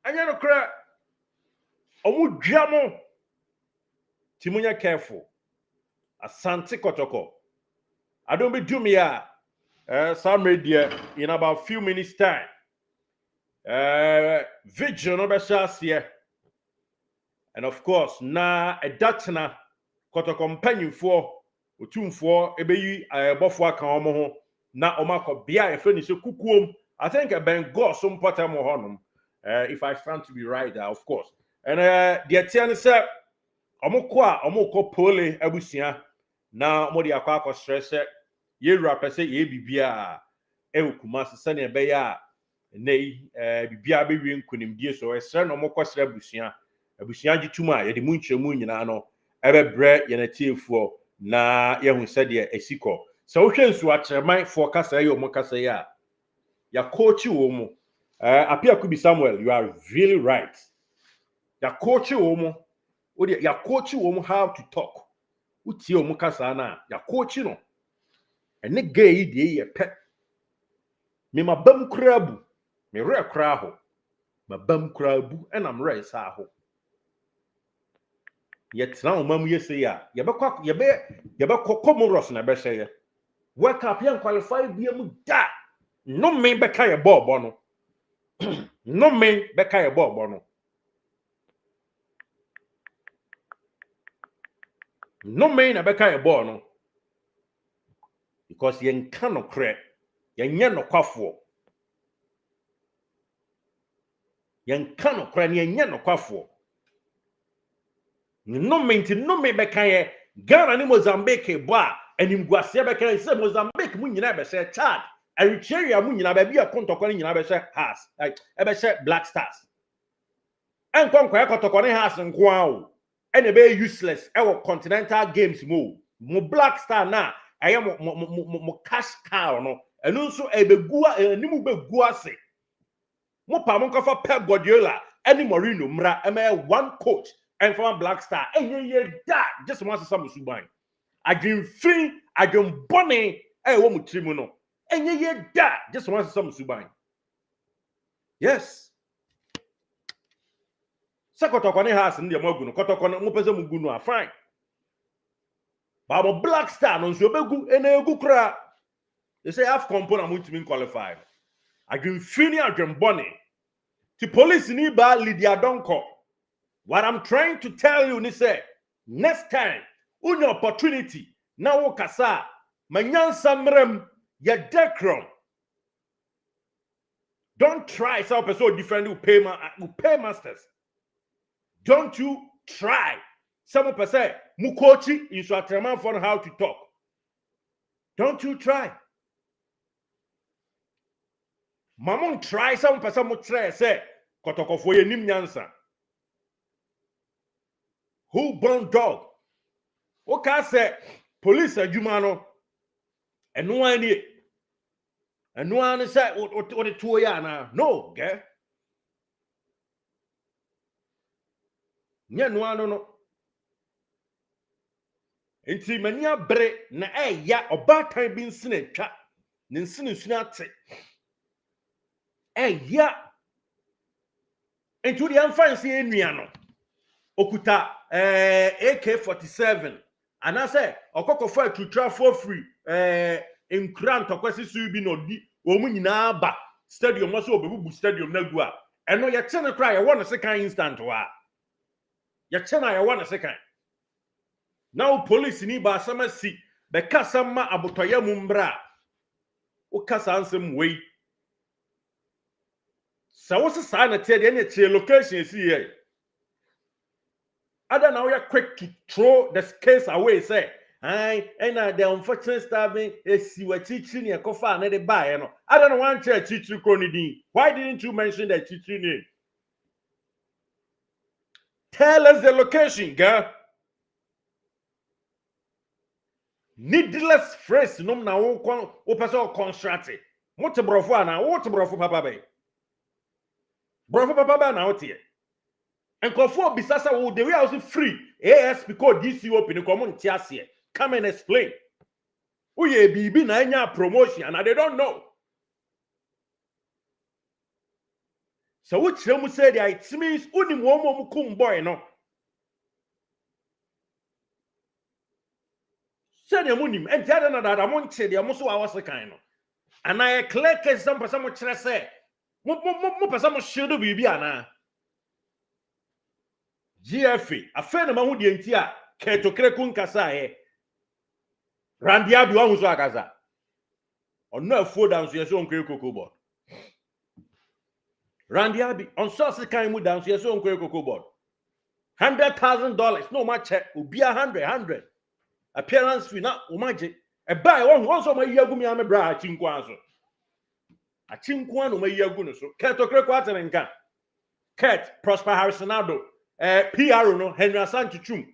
Anya no kre. Omo dwamo. Timunya careful. Asante Kotoko. I don't be do me some media in about few minutes time. Vigil no be here. And of course, na a Dutchna Kotoko companion for Utumfo ebeyi bofo aka omo ho na omako bia e finish kukuom. I think a ben go some potem honum. If I stand to be right, of course. And the atiane say omoko POOLEY abusia na mo de akwa stress ye rap say ye bibia e ukuma se ne be ya nei bibia be wi nkunimdie so e sere no omoko sere abusia abusia gituma ye de munchemu nyina no ebebre ye na tiefo na ye hu se de esiko so wo hwensu achereman for kasa ye omo kasa ya coach wo mu Apia Kubi Samuel, you are really right. Ya coach woman, ya coach woman how to talk. Uti omu kasana, ya coach no. Ene gay di ye pet. Me ma bam krabu, me re kraho. Ma bam krabu, and I'm re saho. Yet now, mamu ye say ya, yaba komoros na be say. Work up young qualified be mu da. No me beka ye ball bono. No me beka ye ball bono. No me na beka ye ball no. Because yen cannot crack. Yen no kwafo. Yen cannot crack yen no kwafo. No me beka ye Ghana ni Mozambique boa. And in Guasia beka say Mozambique mu nyina be say Chad. Eritrea mu nyina be bia Kotoko ni nyina be say has. Like e be say Black Stars. En konkwa Kotoko ni has nko a and be useless our continental games mo Black Star na eye mo cash cow no enu nso ebegua enimu begua se mo pa mo nkofa Pep Guardiola any Mourinho mra one coach and from Black Star enye da just want some suban agin fin agin bone wo mo trimu no enye da just want some suban. Yes, Kotoko ni has ndi amagu no Kotoko no mo pese mu gu no fine. Babo Black Star no nso begu egu kra. They say half component multi qualified. Agin fini agin bonny. The police ni ba Lydia Donko. What I'm trying to tell you ni say next time un opportunity na wo kasa manyansa mrem ya dekrom. Don't try some person different who pay masters. Don't you try. Some person mukochi is a training for how to talk. Don't you try. Mamon try some person mo try say Kotoko for ye nim nyansa. Who born dog? Okay, say police adwuma no. Eno ani. Eno ani say what the two ya na. No, girl. Nya no ano no. Enti mani abre na ya obatan bi nsine twa. Ne nsine sunu ate. Ya. Enti the amfansi enua no. Okuta AK-47 and I say okokofo to travel free in Kran tokwesi su bi no di omu nyina ba stadium no so obebu stadium na gu a eno ye che ne kra ye won second instant wa ye che na ye won second now police ni ba sama si be kasa ma abotoya mu mbra o kasa ansem wei sa wo sa na tie de ne che location si here. Other now you're quick to throw the case away, say, and the unfortunate stabbing is you were teaching your coffee and the buy. I don't want to teach you Conidi. Why didn't you mention the teaching name? Tell us the location, girl. Needless phrase, no, now, o person constructed. What a brofo now, what a brofo papa bay. Brofo papa now, here. And conform bisasa will the way also free. Yes, because this you open the community here. Come and explain. Who ye be na promotion and they don't know. So which them say that it means only one more kum boy no. Say the money and tell them that I won't say the most was the kind of. And I clear case some person much say. Mo person should be ana. GFA, a friend of Mahudi and Tia, Kotoko Kasa, Randia Duan Wakaza. Or no food down to your own Kotoko board. Randia on sauce kind of down to your own Kotoko board. $100,000, no much check, will be 100. Appearance fee, not magic. A buy one also my Yagumi Amebra, Chinquazo. A Chinquan, my Yaguno, Kotoko and Gan. Ket, Prosper Harrisonado. PR no Henry Asantuchum,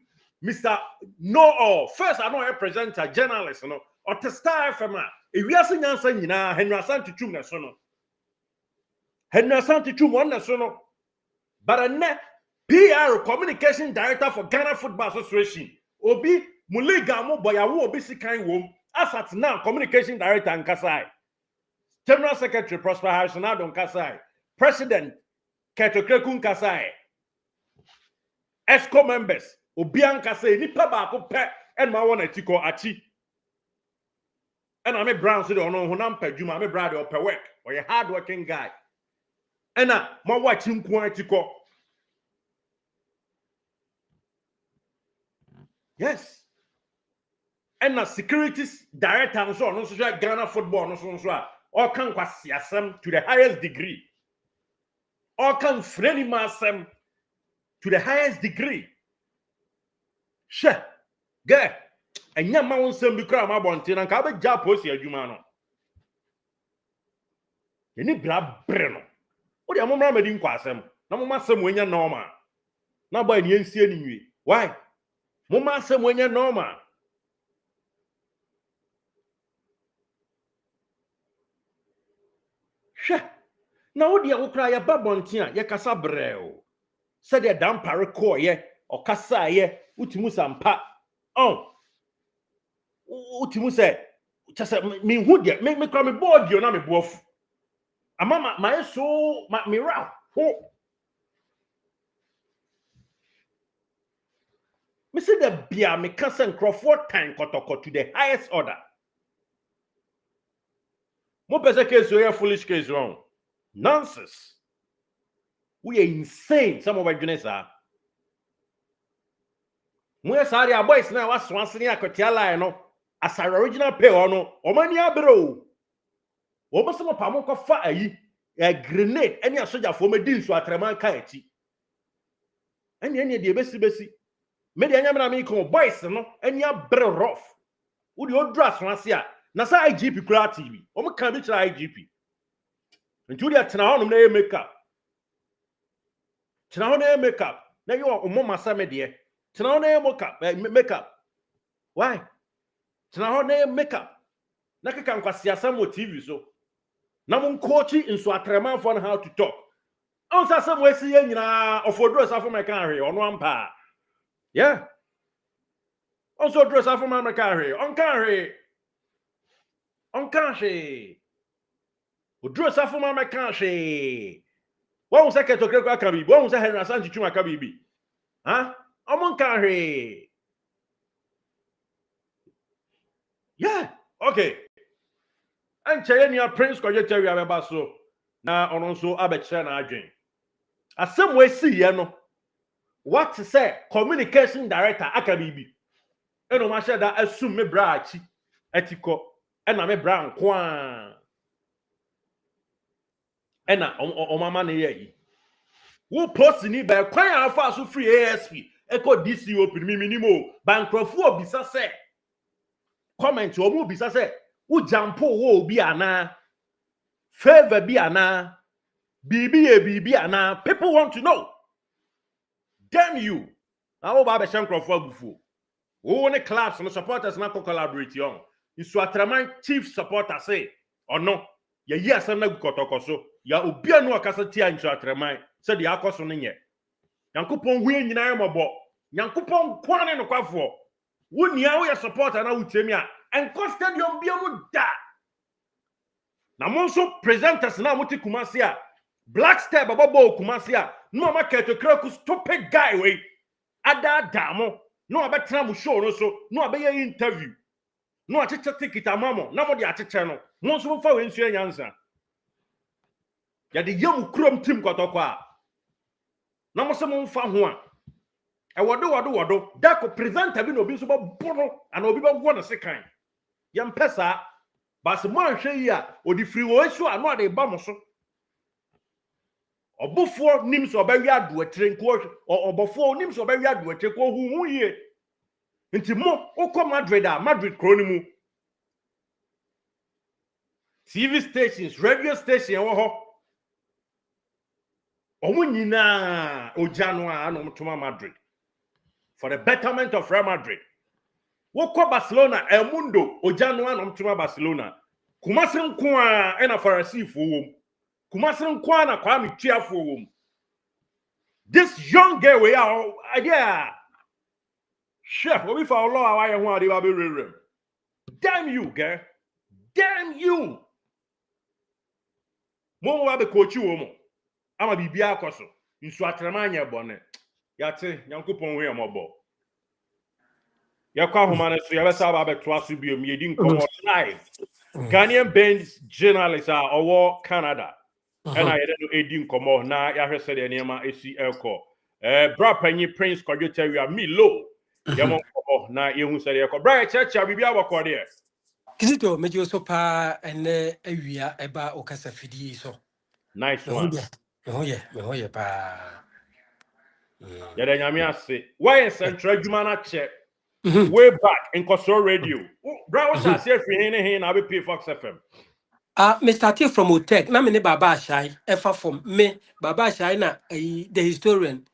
Mr. No all first I know a presenter journalist no or to star FM if we are saying answer nyina Henry Asantuchum na so no Henry Santi Chum one national. But a net PR communication director for Ghana Football Association. Obi Muliga mo boyawo obi sikan wom. As at now, communication director in Kasai. General Secretary Prosper Harrison Adon Kasai. President Kotoko Kasai. ESCO members. Obian Kasai. Nipa baako pe. And my one etiko achi. And I'm a brown city on Honam Pejuma. I'm a brother or per work. Or a hard working guy. And my watching etiko. Yes. And the securities director and so on, so Ghana football, no so all can kwasiasem to the highest degree. All can friendly masem to the highest degree. She, get and yama won sem bi kra ma bonte na ka be ja posi adwuma no. Ye ni bra bre no. O de amomra medi nkwasem. Na moma sem wenya normal. Na boy ni ensie ni nwie. Why? Moma sem wenya normal. Now the okra ya babontia ye kasa breo. Said the dampare ko ye o kasa ye utimu sampa. Oh. Utimu say just me hu dia me kra me board you na me bof. Amama my so me ra ho. Me say the bia me kasa Crawford time Kotoko to the highest order. Mo pese case you foolish case wrong. Nonsense. We are insane. Some of our journalists are. When sorry, our boys now was once near Kotiala, no, as our original pay or no, or mania bro. Over some of Pamoko fire a grenade, any soldier for me, deal so at Reman Kaiti. And any of the best. Many Yaman come boys, no, and ya bro rough. Would you dress once here? Nasa IGP Kura TV, or can be IGP. And Julia Town name makeup. Town name makeup. Now you are Mama Samedia. Town name makeup. Why? Town name makeup. Naka can kwasia some TV so. Namun coaching in Swatreman for how to talk. Also, some way see of dress off my carry on one pa. Yeah. Also dress off my carry on carry. On carry. Udro safu mama kanche. Wa unsa Kotoko akabi, wa unsa Henry Santi Chuma akabi. Huh? Amon kanche. Yeah, okay. And Chayenia Prince Kojeteri abeba so na ononso abeche na adwen. Asem we see ye no. What to say communication director akabi. Eno ma sheda assume me bra achi etiko. Ena me bra nkwa. Ena o mama na ye. Wo post ni be kwan afa so free ASP. Eko DC open mi minimo. Bankrofo obisa se. Comment o mu obisa se. Wo jampo wo obi ana. Favor bi ana. Bibi ana. People want to know. Damn you. Na wo ba be shankrofo agufu. Wo ne clubs no supporters na collaborate on. Isu Atraman chief supporter say or no. Ya yi asem na Kotoko so. Ya obia no akasa tia Isu Atraman. Say the akoso ne nye. Yankopon hu nyina mabo. Yankopon kwane no kwafo. Wo nia wo ya supporter na utemi a. Enko stadium bia mu da. Na monso presenters na muti Kumasi a. Black Star babo Kumasi a. No ma Kotoko stupid guy we. Ada damo. No abetra mu show no so. No abeye interview. No acheche ticket amamo. Na mo de acheche no. Monso mo fa we nsu anyansa. Ya de yam krom tim Kotoko a. Na mo se mo fa ho a. E wodo. Da ko presenter bi no bi so ba bono ana obi ba go na sekan. Yam pesa. Bas mo anhwe yi a odi free wo esu a no ade ba mo so. Obofo nim so ba wi ado etre nko obofo nim so ba wi ado etre ko hu yie. Nti mo okọ Madrid a Madrid kroni mu. TV stations, radio station wo ho. Omo nyina ojano a no mtoma Madrid for the betterment of Real Madrid. Wokọ Barcelona El Mundo ojano a no mtoma Barcelona. Kumasi nko a na Farisifo wom. Kumasin Kwana Kwame cheerful. This young girl we are yeah. Chef, what if our law I want to damn you, girl. Damn you. Mo wa be coach you mo. Ama bibia akoso. Nsu atramanya bone. Yate, Yankopon we amabo. Yakwa homa na so yabesa ba beto aso biom yedi nkomo live. Ghanaian based journalists are over Canada. And I don't edi nkomo na yahwese de niema esi elko. Bra panyi Prince Kwadwotaria mi low. Yamo nkomo na yehu se de elko. Bra checha bibia bako de. Kizito mejo so pa ene awia eba okasa fidi so. Nice one. Me hoye pa. Yada nyame ase. Why central adwuma na che. Way back in Kosoro Radio. Bra what I say free hin na be pay Fox FM. Me started from Otek. Na me ne Baba Ashai efa from me Baba Ashai na the historian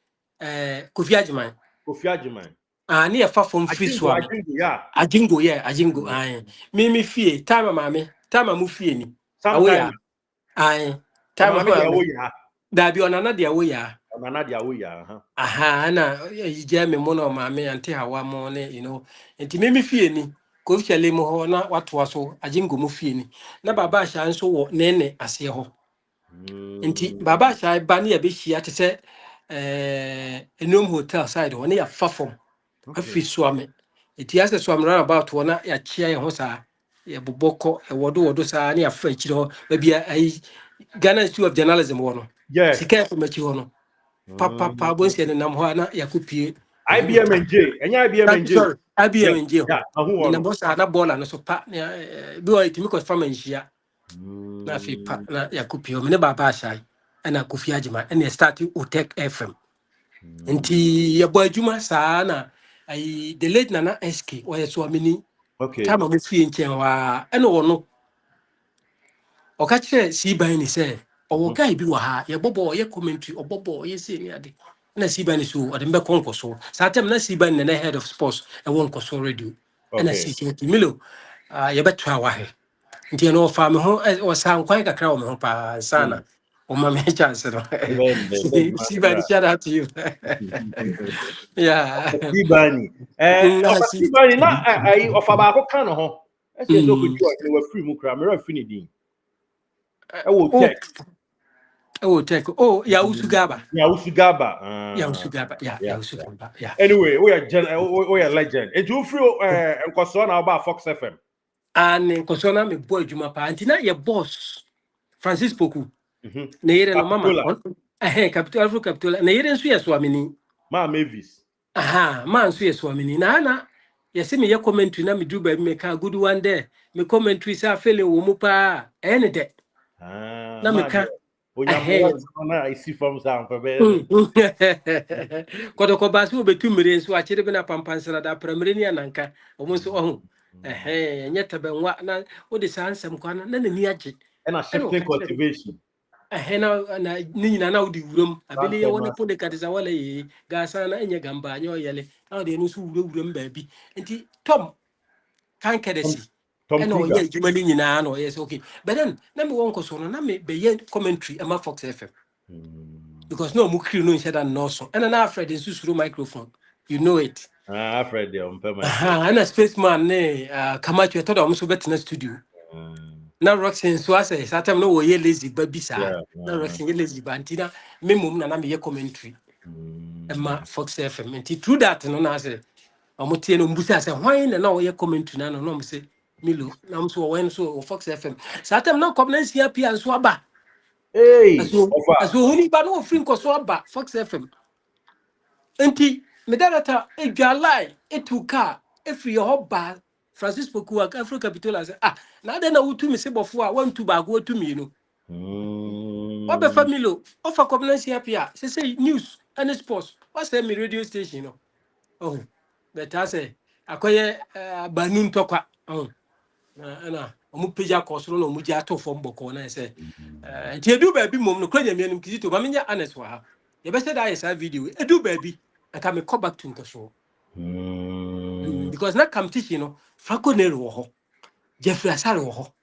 Kofi Ajiman. Kofi Ajiman. Ni efa from free swami. Ajingo aye. Me fie time mama mu fie ni. Sometime aye. Time mama ya. Da bi onana de awo ya. Onana de awo ya. Aha na je me mo no mama ante hawa mo ne you know. Enti me fie ni. Kofi chale mo ho na watoa so Ajingo mu fie ni. Na Baba Ashai nso wo nene ase ho. Nti Baba Ashai ba ne ya be hia te se Enum Hotel side one ya fafom afi swame eti ase swame run about one ya chia ye ho sa ya boboko e wodo sa ne ya fa chiri ho ba bia ai Ghana Institute of Journalism wono sika fa machi ho no papa bonse ne nam ho na ya kupie IBM NJ enya IBM NJ sorry IBM NJ ho ahu na bossa na bola no so pa bi o itimi ko fa manhia na fi pa na ya kupie me ne Baba Ashai na Kofi Ajiman na start Otek FM. Nti yabo adwuma saa na the late Nana SK oye so amini tama mo fie nchen wa ene wono o ka kire Siban ni se o guy bi wa ha ye bobo ye commentary o bobo ye se ni ade na Siban ni so o de mbekọ nkoso saa tem na Siban na head of sports e won nkoso radio na CCT Milo ye betra wa he nti no fa me ho o san kwan kakra o me ho pa sana o ma me chance no Siban shout out to you. Yeah. Sibani. Sibani na ai ofa ba ko kan ho. Ese so ko ju o wa free mu kra me ra free ni din. E wo check. Oh, check. Oh, ya Usugaba. Ya Usugaba. Ya Usugaba. Yeah. Anyway, we are legend. And you free nkoso na about Fox FM. And nkoso na me boy juma pa. Antina your boss Francis Poku. Na yere no mama. Capital Afro Capital. Na yere nso yeso amini. Ma Mavis. Ma nso yeso amini. Na yesi me ye commentary na me do ba me ka good one there. Me commentary sa fele wo mu pa. Ene de. Na me ka na isi from Sam for be. Kotoko basu betu mere nso akire be na pampansara da pramere ni ananka. Omo nso ohu. Nyeta benwa na wo de sansem kwana na ni age. And a shifting cultivation. Na nyina na udi wurom abele ye wona pode kadisa wala yi gasa na enye gamba anyo yele na de no su wurom ba bi enti Tom kan kedesi eno ye juma ni nyina na yes okay but then na me won koso no na me be ye commentary ama Fox FM because no mu kiri no nse da no so and na Alfred nsusuro microphone you know it Alfred dey on permanent ana spaceman ne Kamacho to da mo so betina studio na Roxen so ase satam no wo ye lazy babisa na Roxen ye lazy bantina me mum na me ye commentary ma Fox FM nti through that no na say omotie no mbusa say hwan na wo ye commentary na no mo say Milo na mo so wo so Fox FM satam no kom na sia pia so aba aso huni ba no free nko so aba Fox FM nti me data edwalai etuka efri ho ba Francis Poku Afro Capital as na de na wutu mi se bofo a wantu ba go tu mi no obe family ofa community apia say news and sports what say me radio station no but I say akoye banun tokwa na omu peja kosoro no mu ja to fom boko na say nti edu ba bi mom no kwanya mianum kizito ba menya honest wa ha ye be say that is a video edu ba bi aka me come back to nkoso because na competition no Franco Nero wo ho Jeffrey Asare wo ho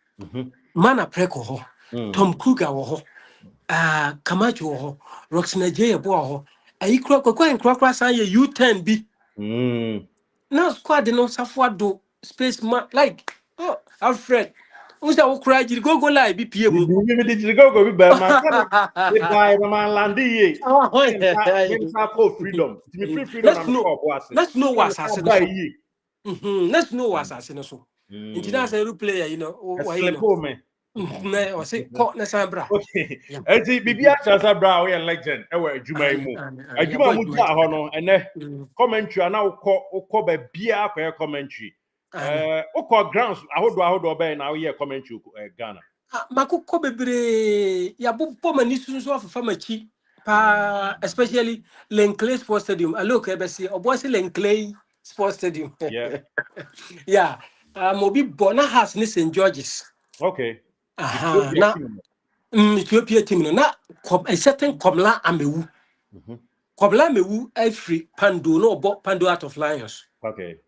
Mana Preko ho Tom Kruger wo ho Kamacho ho, Roxana J bo. I crocra say U10 B. Now squad no safwa do space like Alfred. Who's that cry? You go live BPM. You go be by my guy, man, Landy. Freedom. Free freedom. Let's know. Let's know what's happening. Let's know what's happening. So, international player, you know, why you know. I say, call Nasabra. Okay. And see, Bibia Chasa Brown, we are legend. Ewe Juma Mu. Juma Mu ja hono. And commentary. Now call be beer for commentary. Oko grounds. I hold obey now. Here commentary. Ghana. Makuko bebre. Ya bu poma ni sunso of famachi. Pa especially Lenclay Sports Stadium. I look ebesi. Obosi Lenclay Sports Stadium. Yeah. Yeah. Mobi Bona has ni St. George's. Okay. Na Ethiopia team no na a certain Komla Amewu. Komla Amewu every Pando no bo Pando out of Lions. Okay.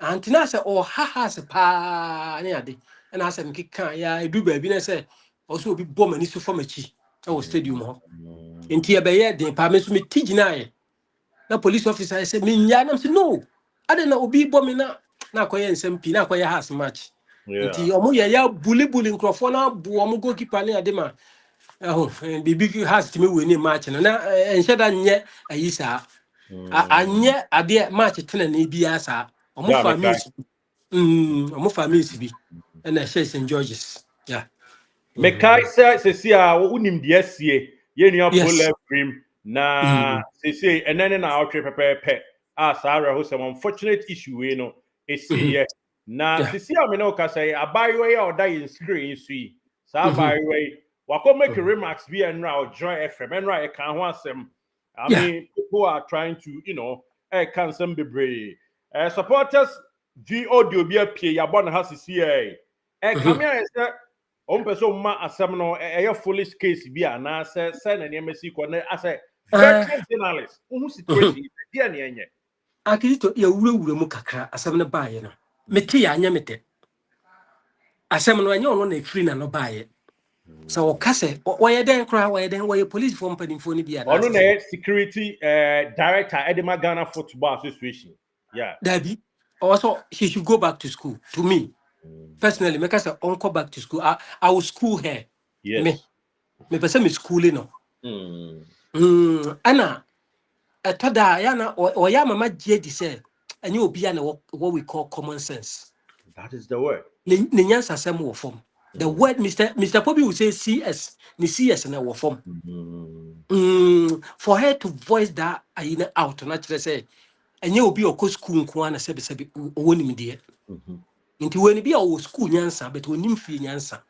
And tina say oh has pa ni ade. And I said mkika ya do baby na say also be bomb ni so for machi. I stadium ho. Enti e be ye den pa me so me tigina ye. Na police officer say me nya na say no. Ade na obi bomb na akoye nsem pi na akoye has match. Nti omo ye ya bully nkrofo na bu omo goalkeeper ne ade ma bibi has timi we ni match no na enhye da nye ayi saa anye ade match tena na bia saa omo family omo family bi na St. George's yeah me kai se sia unim de asie ye nua pole prim na se enene na outwe pepepe Sarah who some unfortunate issue we no esie na sisi a me no ka say abayo ya oda in screen sui sa abayo wako make remarks be and now join FM and right can ho asem I mean people are trying to can some be supporters the audio be appear ya bon ha sisi come here is that person ma asem no foolish case be na say na nemesi ko na say veteran journalist who situation dia na enye akito ya wure mu kakra asem ne baaye no meti ya anya mete asem no anya ono na free na no baaye so okase why den kra why den why police for mpanimfo ni bia ono na security director Edema Ghana Football Association Dabi also he should go back to school to me personally make us uncle back to school I will school her me person me schooling no ana atoda ya na oya mama jedi say any obi na what we call common sense. That is the word. Nyansa sem wo form. The word Mr. Pobi will say CS, ni CS na wo form. For her to voice that out naturally say enye obi okọ school nko na sebe owonim de. Nti we ni bia o school nyansa but onim fie nyansa.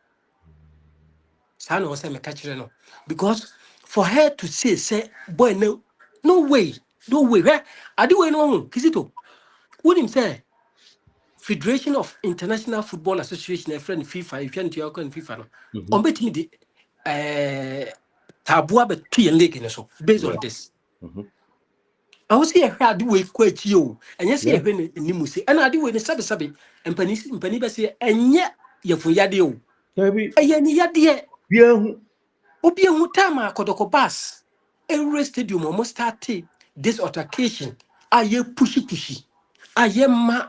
Sa na o say me ka kire no because for her to say boy no way ade we no kizito wonim say Federation of International Football Association a friend FIFA if you want to FIFA no on betimi de tabua be to yen league so based on this I was here ade we kwachi o enye say ehwe ni musi and ade we ni sabe mpani be say enye yefo yade o eye ni yade bia hu obi hu time Kotoko bus every stadium almost started this altercation aye pushy aye ma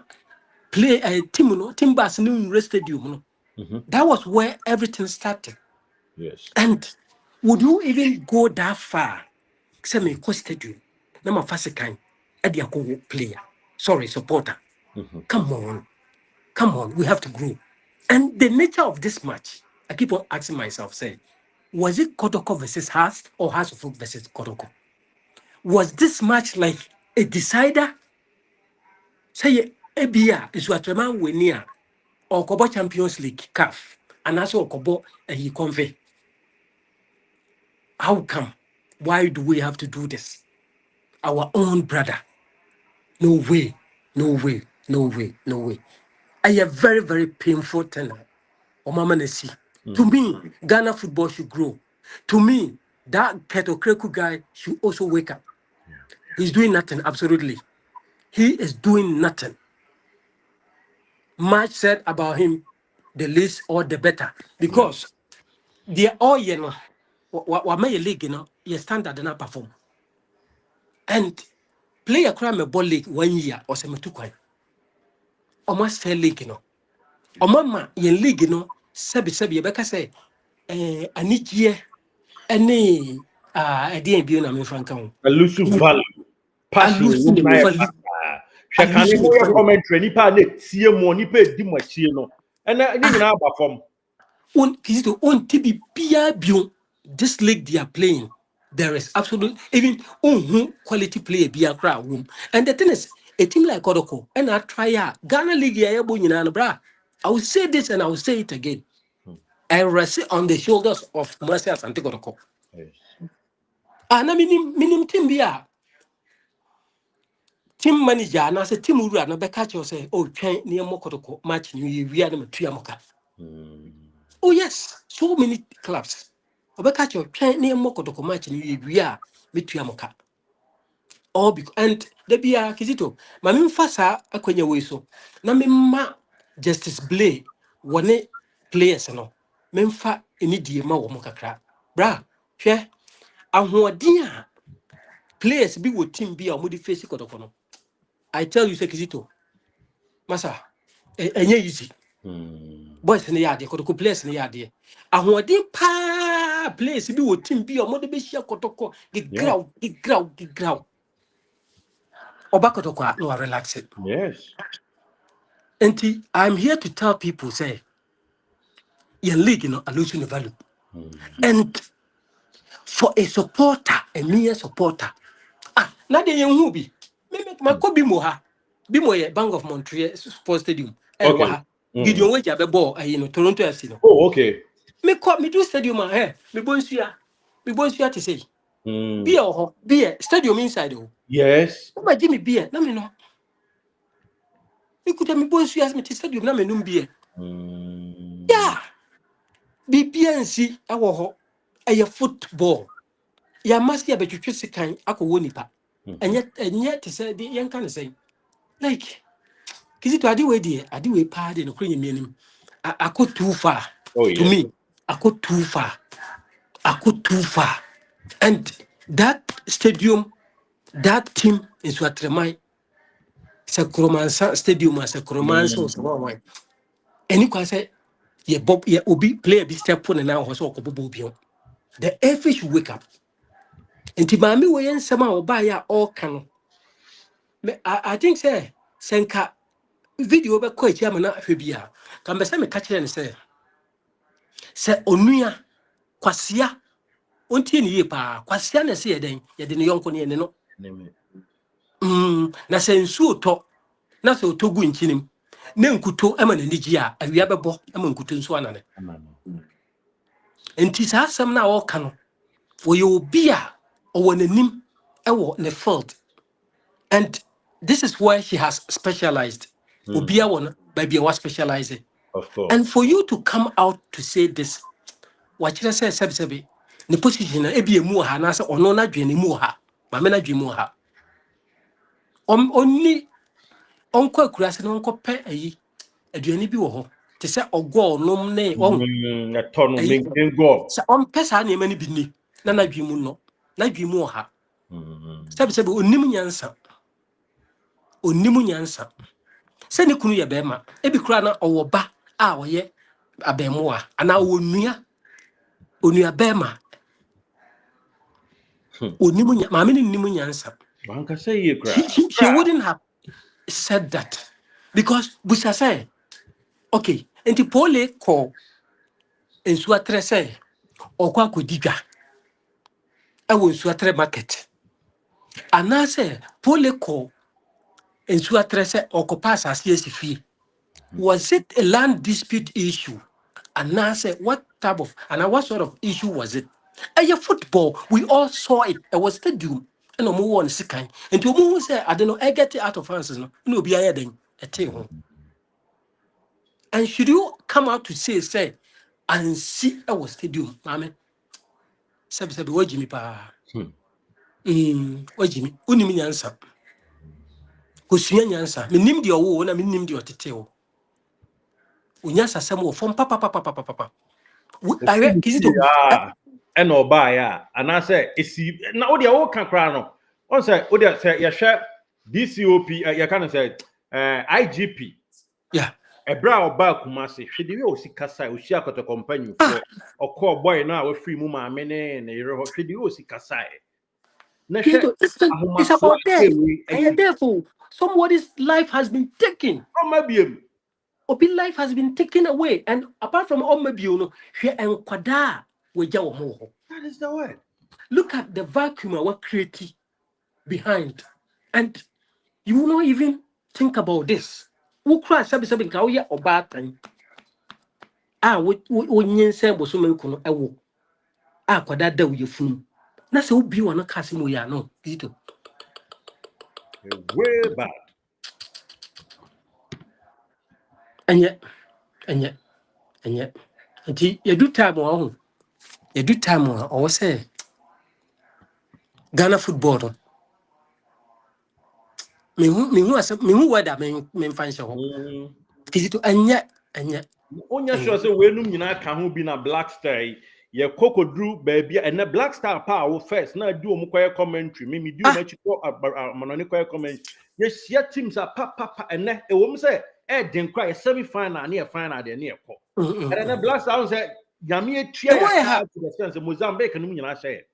play a team bus in stadium that was where everything started. Yes. And would you even go that far say me ko stadium na ma fase kan e dia ko player supporter come on we have to grow. And the nature of this match I keep on asking myself say was it Kotoko versus Hearts or Hearts versus Kotoko? Was this match like a decider? Say ebia is what man win or Kobo Champions League CAF and also Kobo he convey. How come? Why do we have to do this? Our own brother. No way. I have very, very painful thing. To me, Ghana football should grow. To me, that Kotoko guy should also wake up. He's doing nothing, absolutely. He is doing nothing. Much said about him, the least or the better. Because they are all wa my league, you know, your standard and perform. And play a crime a ball league 1 year or 2 quite. Almost fair league, you know. Or mama, your league, you know, Sebi, Becca say, I need ye any a DNB on Franco. A lose value. I Passion. lose the value. She can even commentary. Nipa ne tie mo nipa di mo tie no. And ni nyina aba form. On Kizito on TB Bion. This league they are playing, there is absolute even quality player be a crowd room. And the thing is, a team like Kotoko and I try Ghana League bra. I will say this and I will say it again. And rest on the shoulders of Marcel and Kotoko. Yes. And I mean team be a team manager and I say team will run a catch or say, oh, train near Mokotoko match we are them Tuyamoka. Oh yes, so many clubs. Obeka your train near Mokotoko match we are Tuyamoka. All because and the bia Kizito, Mamim Fasa Akwenya Weso. Na mema Justice Blay one players no. Memfa any diema wo mokakra. Bra, hwe ahoɔden players bi wo team bi a mo di face Kotoko no. I tell you say Kizito. Masa, enye easy. Boys in the yard, Kotoko players in the yard. Ahoɔden pa players bi wo team bi a mo de be share Kotoko, get ground. Obakotoko no relax it. Yes. And I'm here to tell people, say, your league, you know, are losing the value. And for a supporter, a mere supporter, not the young movie. My could be more. Be more Bank of Montreal Sports Stadium. Okay. Gideon wage a ball, you know, Toronto FC. Oh, okay. Me do stadium, me bonsia to say. Beer, stadium inside. Yes. Oh, my Jimmy beer, no, me no. You could have me bonsia me to stadium, no, me no beer. Yeah. BPNC awo ho football ya must ya betwetwe sekan akwo nipa enye te say de yen kan say like Kizito ade we pa de no krenye mianim ako too far. Oh, To yeah. me ako too far and that stadium, that team is what remind Sakromansa stadium as Sakromansa so one any kwa say ye bob ye obi player bi step on na ho so okobobo bi. The FA should wake up. And Timami way and some or buy all can. I think say Senka video be quite Yamana Fibia. Can be some catcher and say Onuya Quasia untin ye pa Quasiana say then ye didn't young con no. Na sensu to na so togu in chinim. Nenkuto eman and Nigia, and we have a bo among Kutun Swanane. And tis has some now all can. For you be or when a nim ne fault. And this is where she has specialized. Ubia one baby was specializing. Of course. And for you to come out to say this, what you say, Sebi, the position ebi emu ha na say ono na dwene mu ha, ma me na dwene mu ha. Oni onko akurase na onko pe ayi, aduane bi wo ho. Te say ogo onom ne Na tono maintain go. Sa on pesa na ema ni bi ni, na dwene mu no, na dwene mu ha. Sebi onim nyansa. Send kunu ye bema ebi kura na owoba a oye abemwa ana onua bema onimu maame ni nimu nyansa. Banka say ye kra. She wouldn't have said that because busa say okay enti pole call ensu atre say okwa kodidwa ewo ensu atre market ana say pole call ensu atre say okopa asase asifie. Was it a land dispute issue? And I said, what type of, and what sort of issue was it? Football, we all saw it. It was stadium. And I'm one second. And to move say, I don't know, I get it out of hands. No, be a then a thing. And should you come out to say, and see our stadium, Mammy? Sabi, what Jimmy Pa? What Jimmy? Unimi answer. Kusuyan answer. Me nim the owo, na me nim the otiteo. Unyasa samo from papa. Kizito. and obaya and I say isi na odi a can cry no on say odi say ya share DCOP you can say IGP Yeah. a bra oba kumase hwede we osi kasa osi akoto company for okọ boy na we free mu ma me ne yere ho hwede we osi kasa na hwe It's about death. And therefore, somebody's life has been taken. Obi life has been taken away. And apart from Omabio, that is the word. Look at the vacuum we're creating behind. And you will not even think about this. Who cry sabi kauya or bad time? When say was so many kono ewo. Kwada da we funu. Na se obi wa na kasimo ya no. Dito. Way bad. And yet. You do time on. You do time on. Or say Ghana football. Me who whether me find so. Is it and yet. Onya sure say we num nyina ka ho bi na Black Star ye Kokodru baby and na Black Star pa wo first na do omo koye commentary me do na chi ko manoni koye commentary ye sia teams a papa and e wo m say e den kwa semi final na e final de na e ko and na Black Star say yame etua ya to the sense Mozambique num nyina say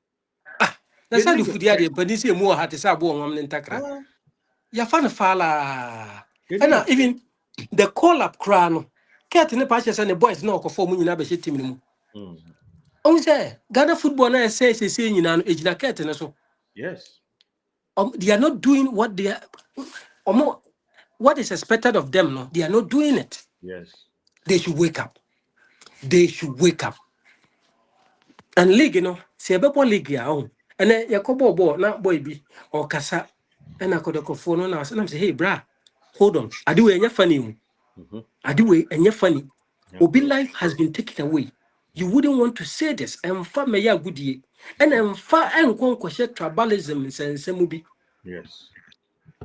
na say du fudia de panisi emu o hate say abo onwam ne ntakra ya fa na fala and even the call up crown Ket ne pa say the boys na okofo mu nyina be she team ni mu on say Ghana football na say nyina no ejina Ket ne so yes they are not doing what they are what is expected of them no they are not doing it. Yes, they should wake up and league you know say bebo league ya on and yakobo na boy bi or kasa and akodoko phone na say hey bra hold on adiwe enya funny adiwe enya funny obi life has been taken away. You wouldn't want to say this and fa me ya goodie and fa enkon kwhye tribalism sensem bi. Yes,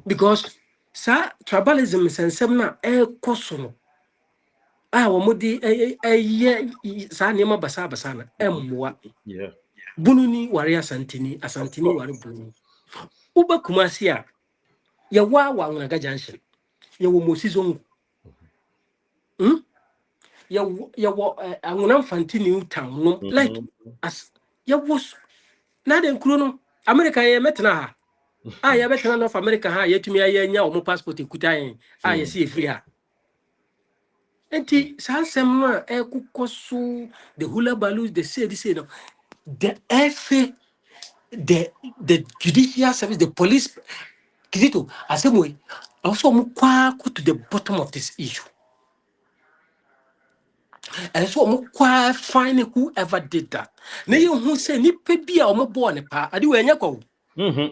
because sa tribalism sensem na koso no womodi sa niema basa na emmoa yeah, bununi ware asantini ware bununi uba kumasi a ya wa Nganaga Junction ya wo Mosizongo ya wo Anguna Fantini town no like as ya was na den kuro no America ya metna ha ya betna North America ha yetumi ya nya wo passport ekutan ya si free ha enti sansem no ekukoso the hula balloons they say no the FA the judicial service the police Kizito asemwe also mukwa to the bottom of this issue and so mukwa find whoever did that na you who say ni pe bia omo born pa ade we anya ko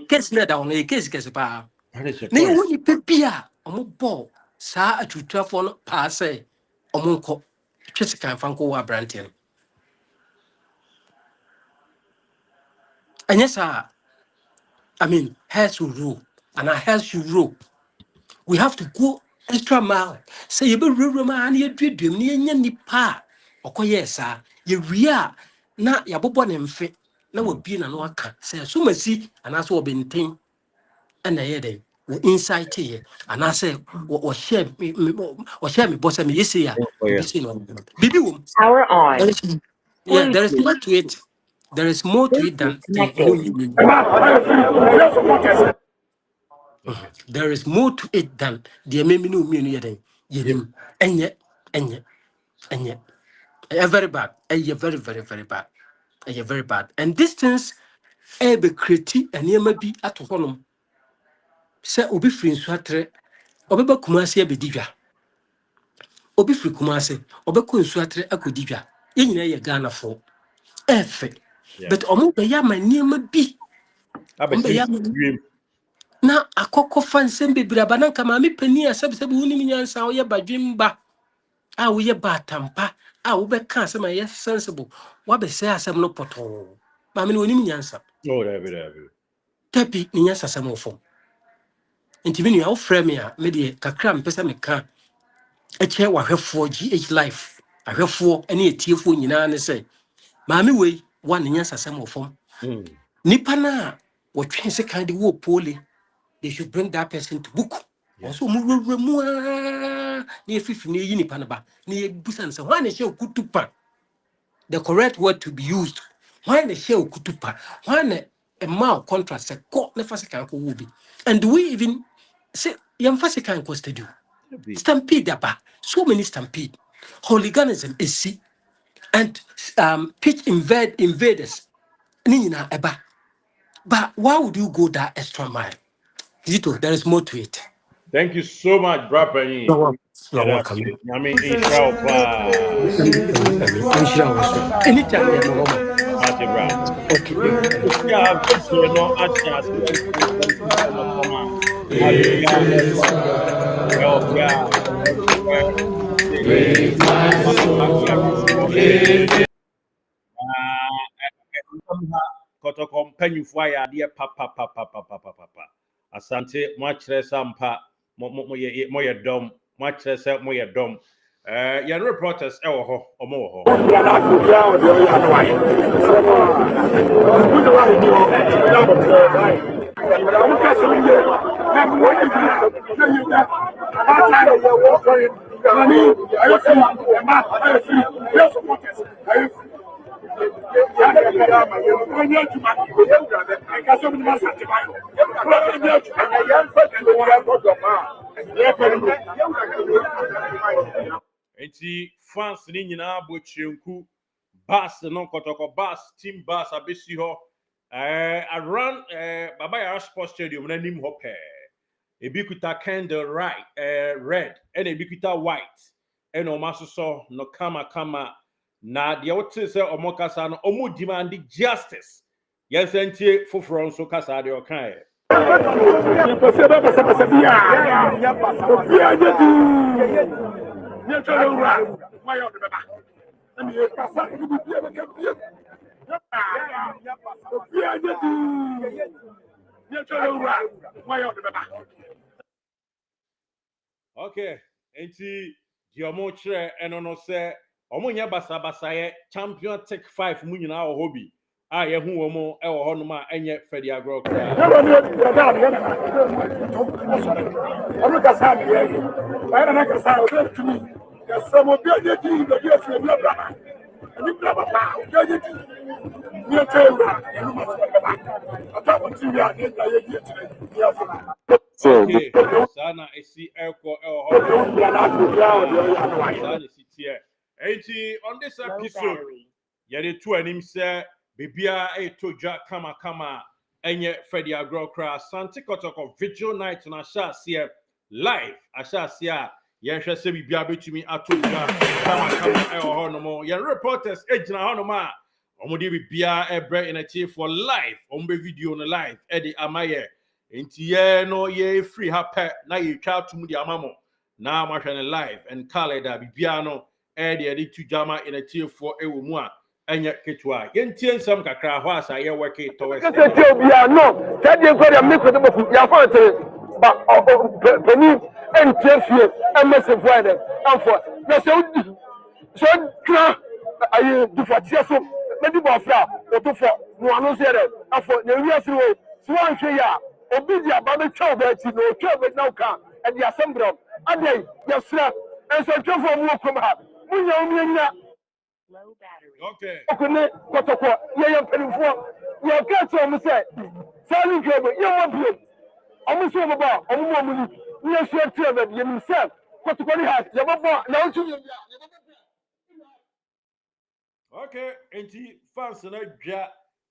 case na down e case pa na you ni pe bia omo bo sa atutafo no pa say omo nko twese kan fanko wa brantin and yes I mean has to rule and I has to rule. We have to go extra mile. Say you be real man, you dream near nipa. Oko yes, you ria na ya bobo ne mfe na we bi na no aka. Say so masi and as we been thing and na yede we insight here and I say o share me boss me yes ya bibi wom Power on. Yeah, there is more to it. There is more to it than there is more to it than the meminu and very bad. Very, very, very bad. Very bad. And this things be creative and you may be at home. Say obi free nsuatre obeba kumase abedidwa. Obi free kumase obeko nsuatre akodidwa. Yenyina ye Ghana for efe. But omo be ya maniema bi. Na akoko fansem bebraba na kama me pani asebsebe woni minyansa wo ye badwemba a wo ye batampa a wo be ka asem ye sensible wa be say asem no poto ma me woni minyansa tapi minyansa asem wo fo enti me nua wo frɛ me a me de kakra mpesa me ka wa hwefo GH life ahwefo ene etiefo nyina ne say ma me wei one in some of them. Nipana, what chance kind of war poorly, they should bring that person to book. Also, near 50 near Unipanaba, near Busan. So, one is your kutupa. The correct word to be used. Why the shell kutupa? Why a mouth contrast a court nefasikan will be? And do we even say young fasikan costed you? Stampede about so many stampede. Hooliganism is see and pitch invaders. Nina eba. But why would you go that extra mile? Zito, there is more to it. Thank you so much, Brapani. You're welcome. I mean, Israel. Inshallah also. Anytime you're a woman. Okay. Yeah, you know, Kotoko mpanyufo ya de papa asante mo akere sampa mo ye dom mo akere se mo ye dom ya reporters e wo ho omo wo ho Enti fans ni nyina bochrenku bus no Kotoko bus team bus abesi ho around Baba Yara Sports Stadium na nim ho pe ebikuta candle right red and ebikuta white and o masoso no kama na de wote se omokasa no omu demand justice yes entie foforo nso kasa de okan okay enti diomo chere eno no se omunya basa champion tech 5 mu nyina wo hobi a ye hu wo mo e wo hono ma enye fedi agro kra okay sana esi eko e wo hono sana sitie enti on this episode yere tu anim se bibia e toja kama enye fedi agro kra Santi Kotoko vigil night na shasia live ashasia ye hwe se bibia betumi atoja kama e ho no mo ye reporters ejina ho no ma omodi bibia ebre in a tea for live ombe video no live e di amaye enti ye no ye free happy na ye twa tum di amamo na ma hwe live and calendar bibia no e di tujama in a tea for ewo mu a enye ketwa yentie nsam kakra ho asa ye work towards no that dey go dey make the book ya for it but penny NTFie MSF Friday and for na so kra ayi dufatia so na di bofra o to for no anu se re afọ na wi asiri o so anhwe ya obi dia ba be twa ba ti no twa be na ka e dia assembly adai ya sra en so twofo mu kom ha munya umunya low battery. okay okune Kotoko ye penifo ye ka to mu se sali kebo ye mo bio omu so mo ba omu mo mu ni ye share to be ye mi se Kotoko ni ha ye bo na otu ye bia okay enti fans na dwa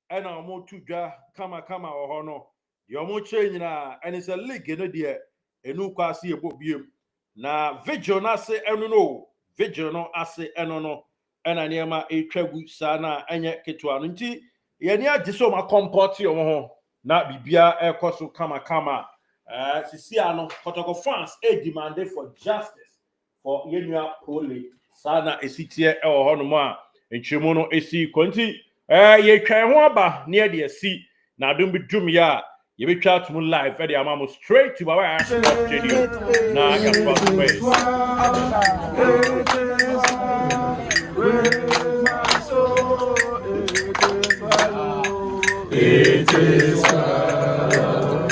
ena omo tu dwa kama ho no de omo change na and it's a league no de enu kwase ebo biem na vigil na se enu no vigil no ase enu no ena niema etwagu sana enye ketwa no nti ye ni agiso ma comport yo ho na bibia ekoso kama sisi ano Kotoko fans demand for justice for yenua POOLEY sana esitie e ho no ma enchemu no esi konti ye twan ho aba ne de asi na adom bi dum ya ye betwa atum live e de amamo straight to Baba Yara Sports Stadium na ya cross It is well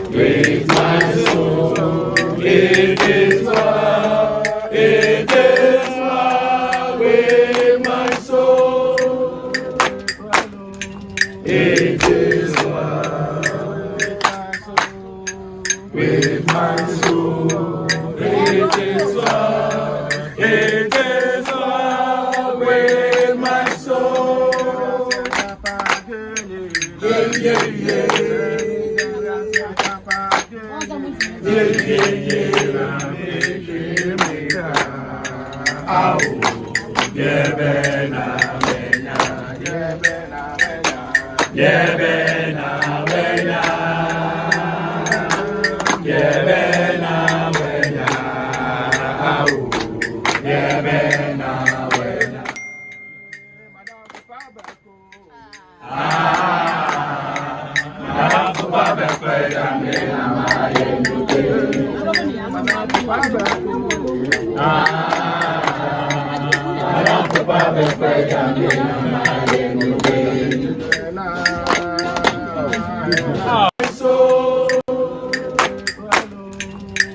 with my soul. It is well. It is well with my soul. It is well with my soul. It is well. It is well with my soul. Yeah, yeah,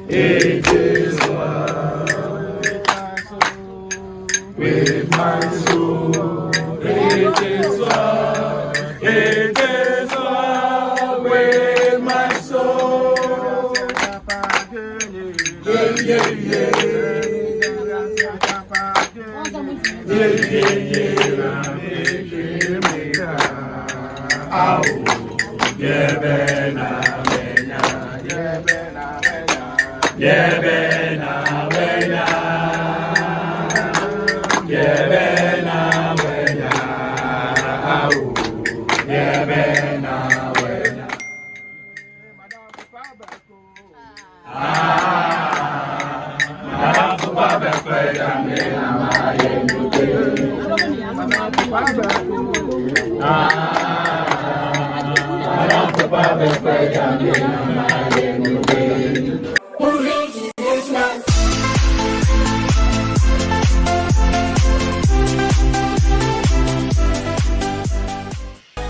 it is well with my soul. It is well. It is well with my soul. Yeah, yeah,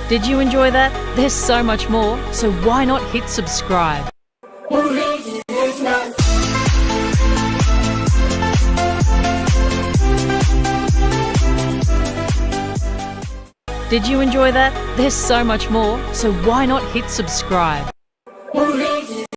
Did you enjoy that? There's so much more, so why not hit subscribe? Did you enjoy that? There's so much more, so why not hit subscribe?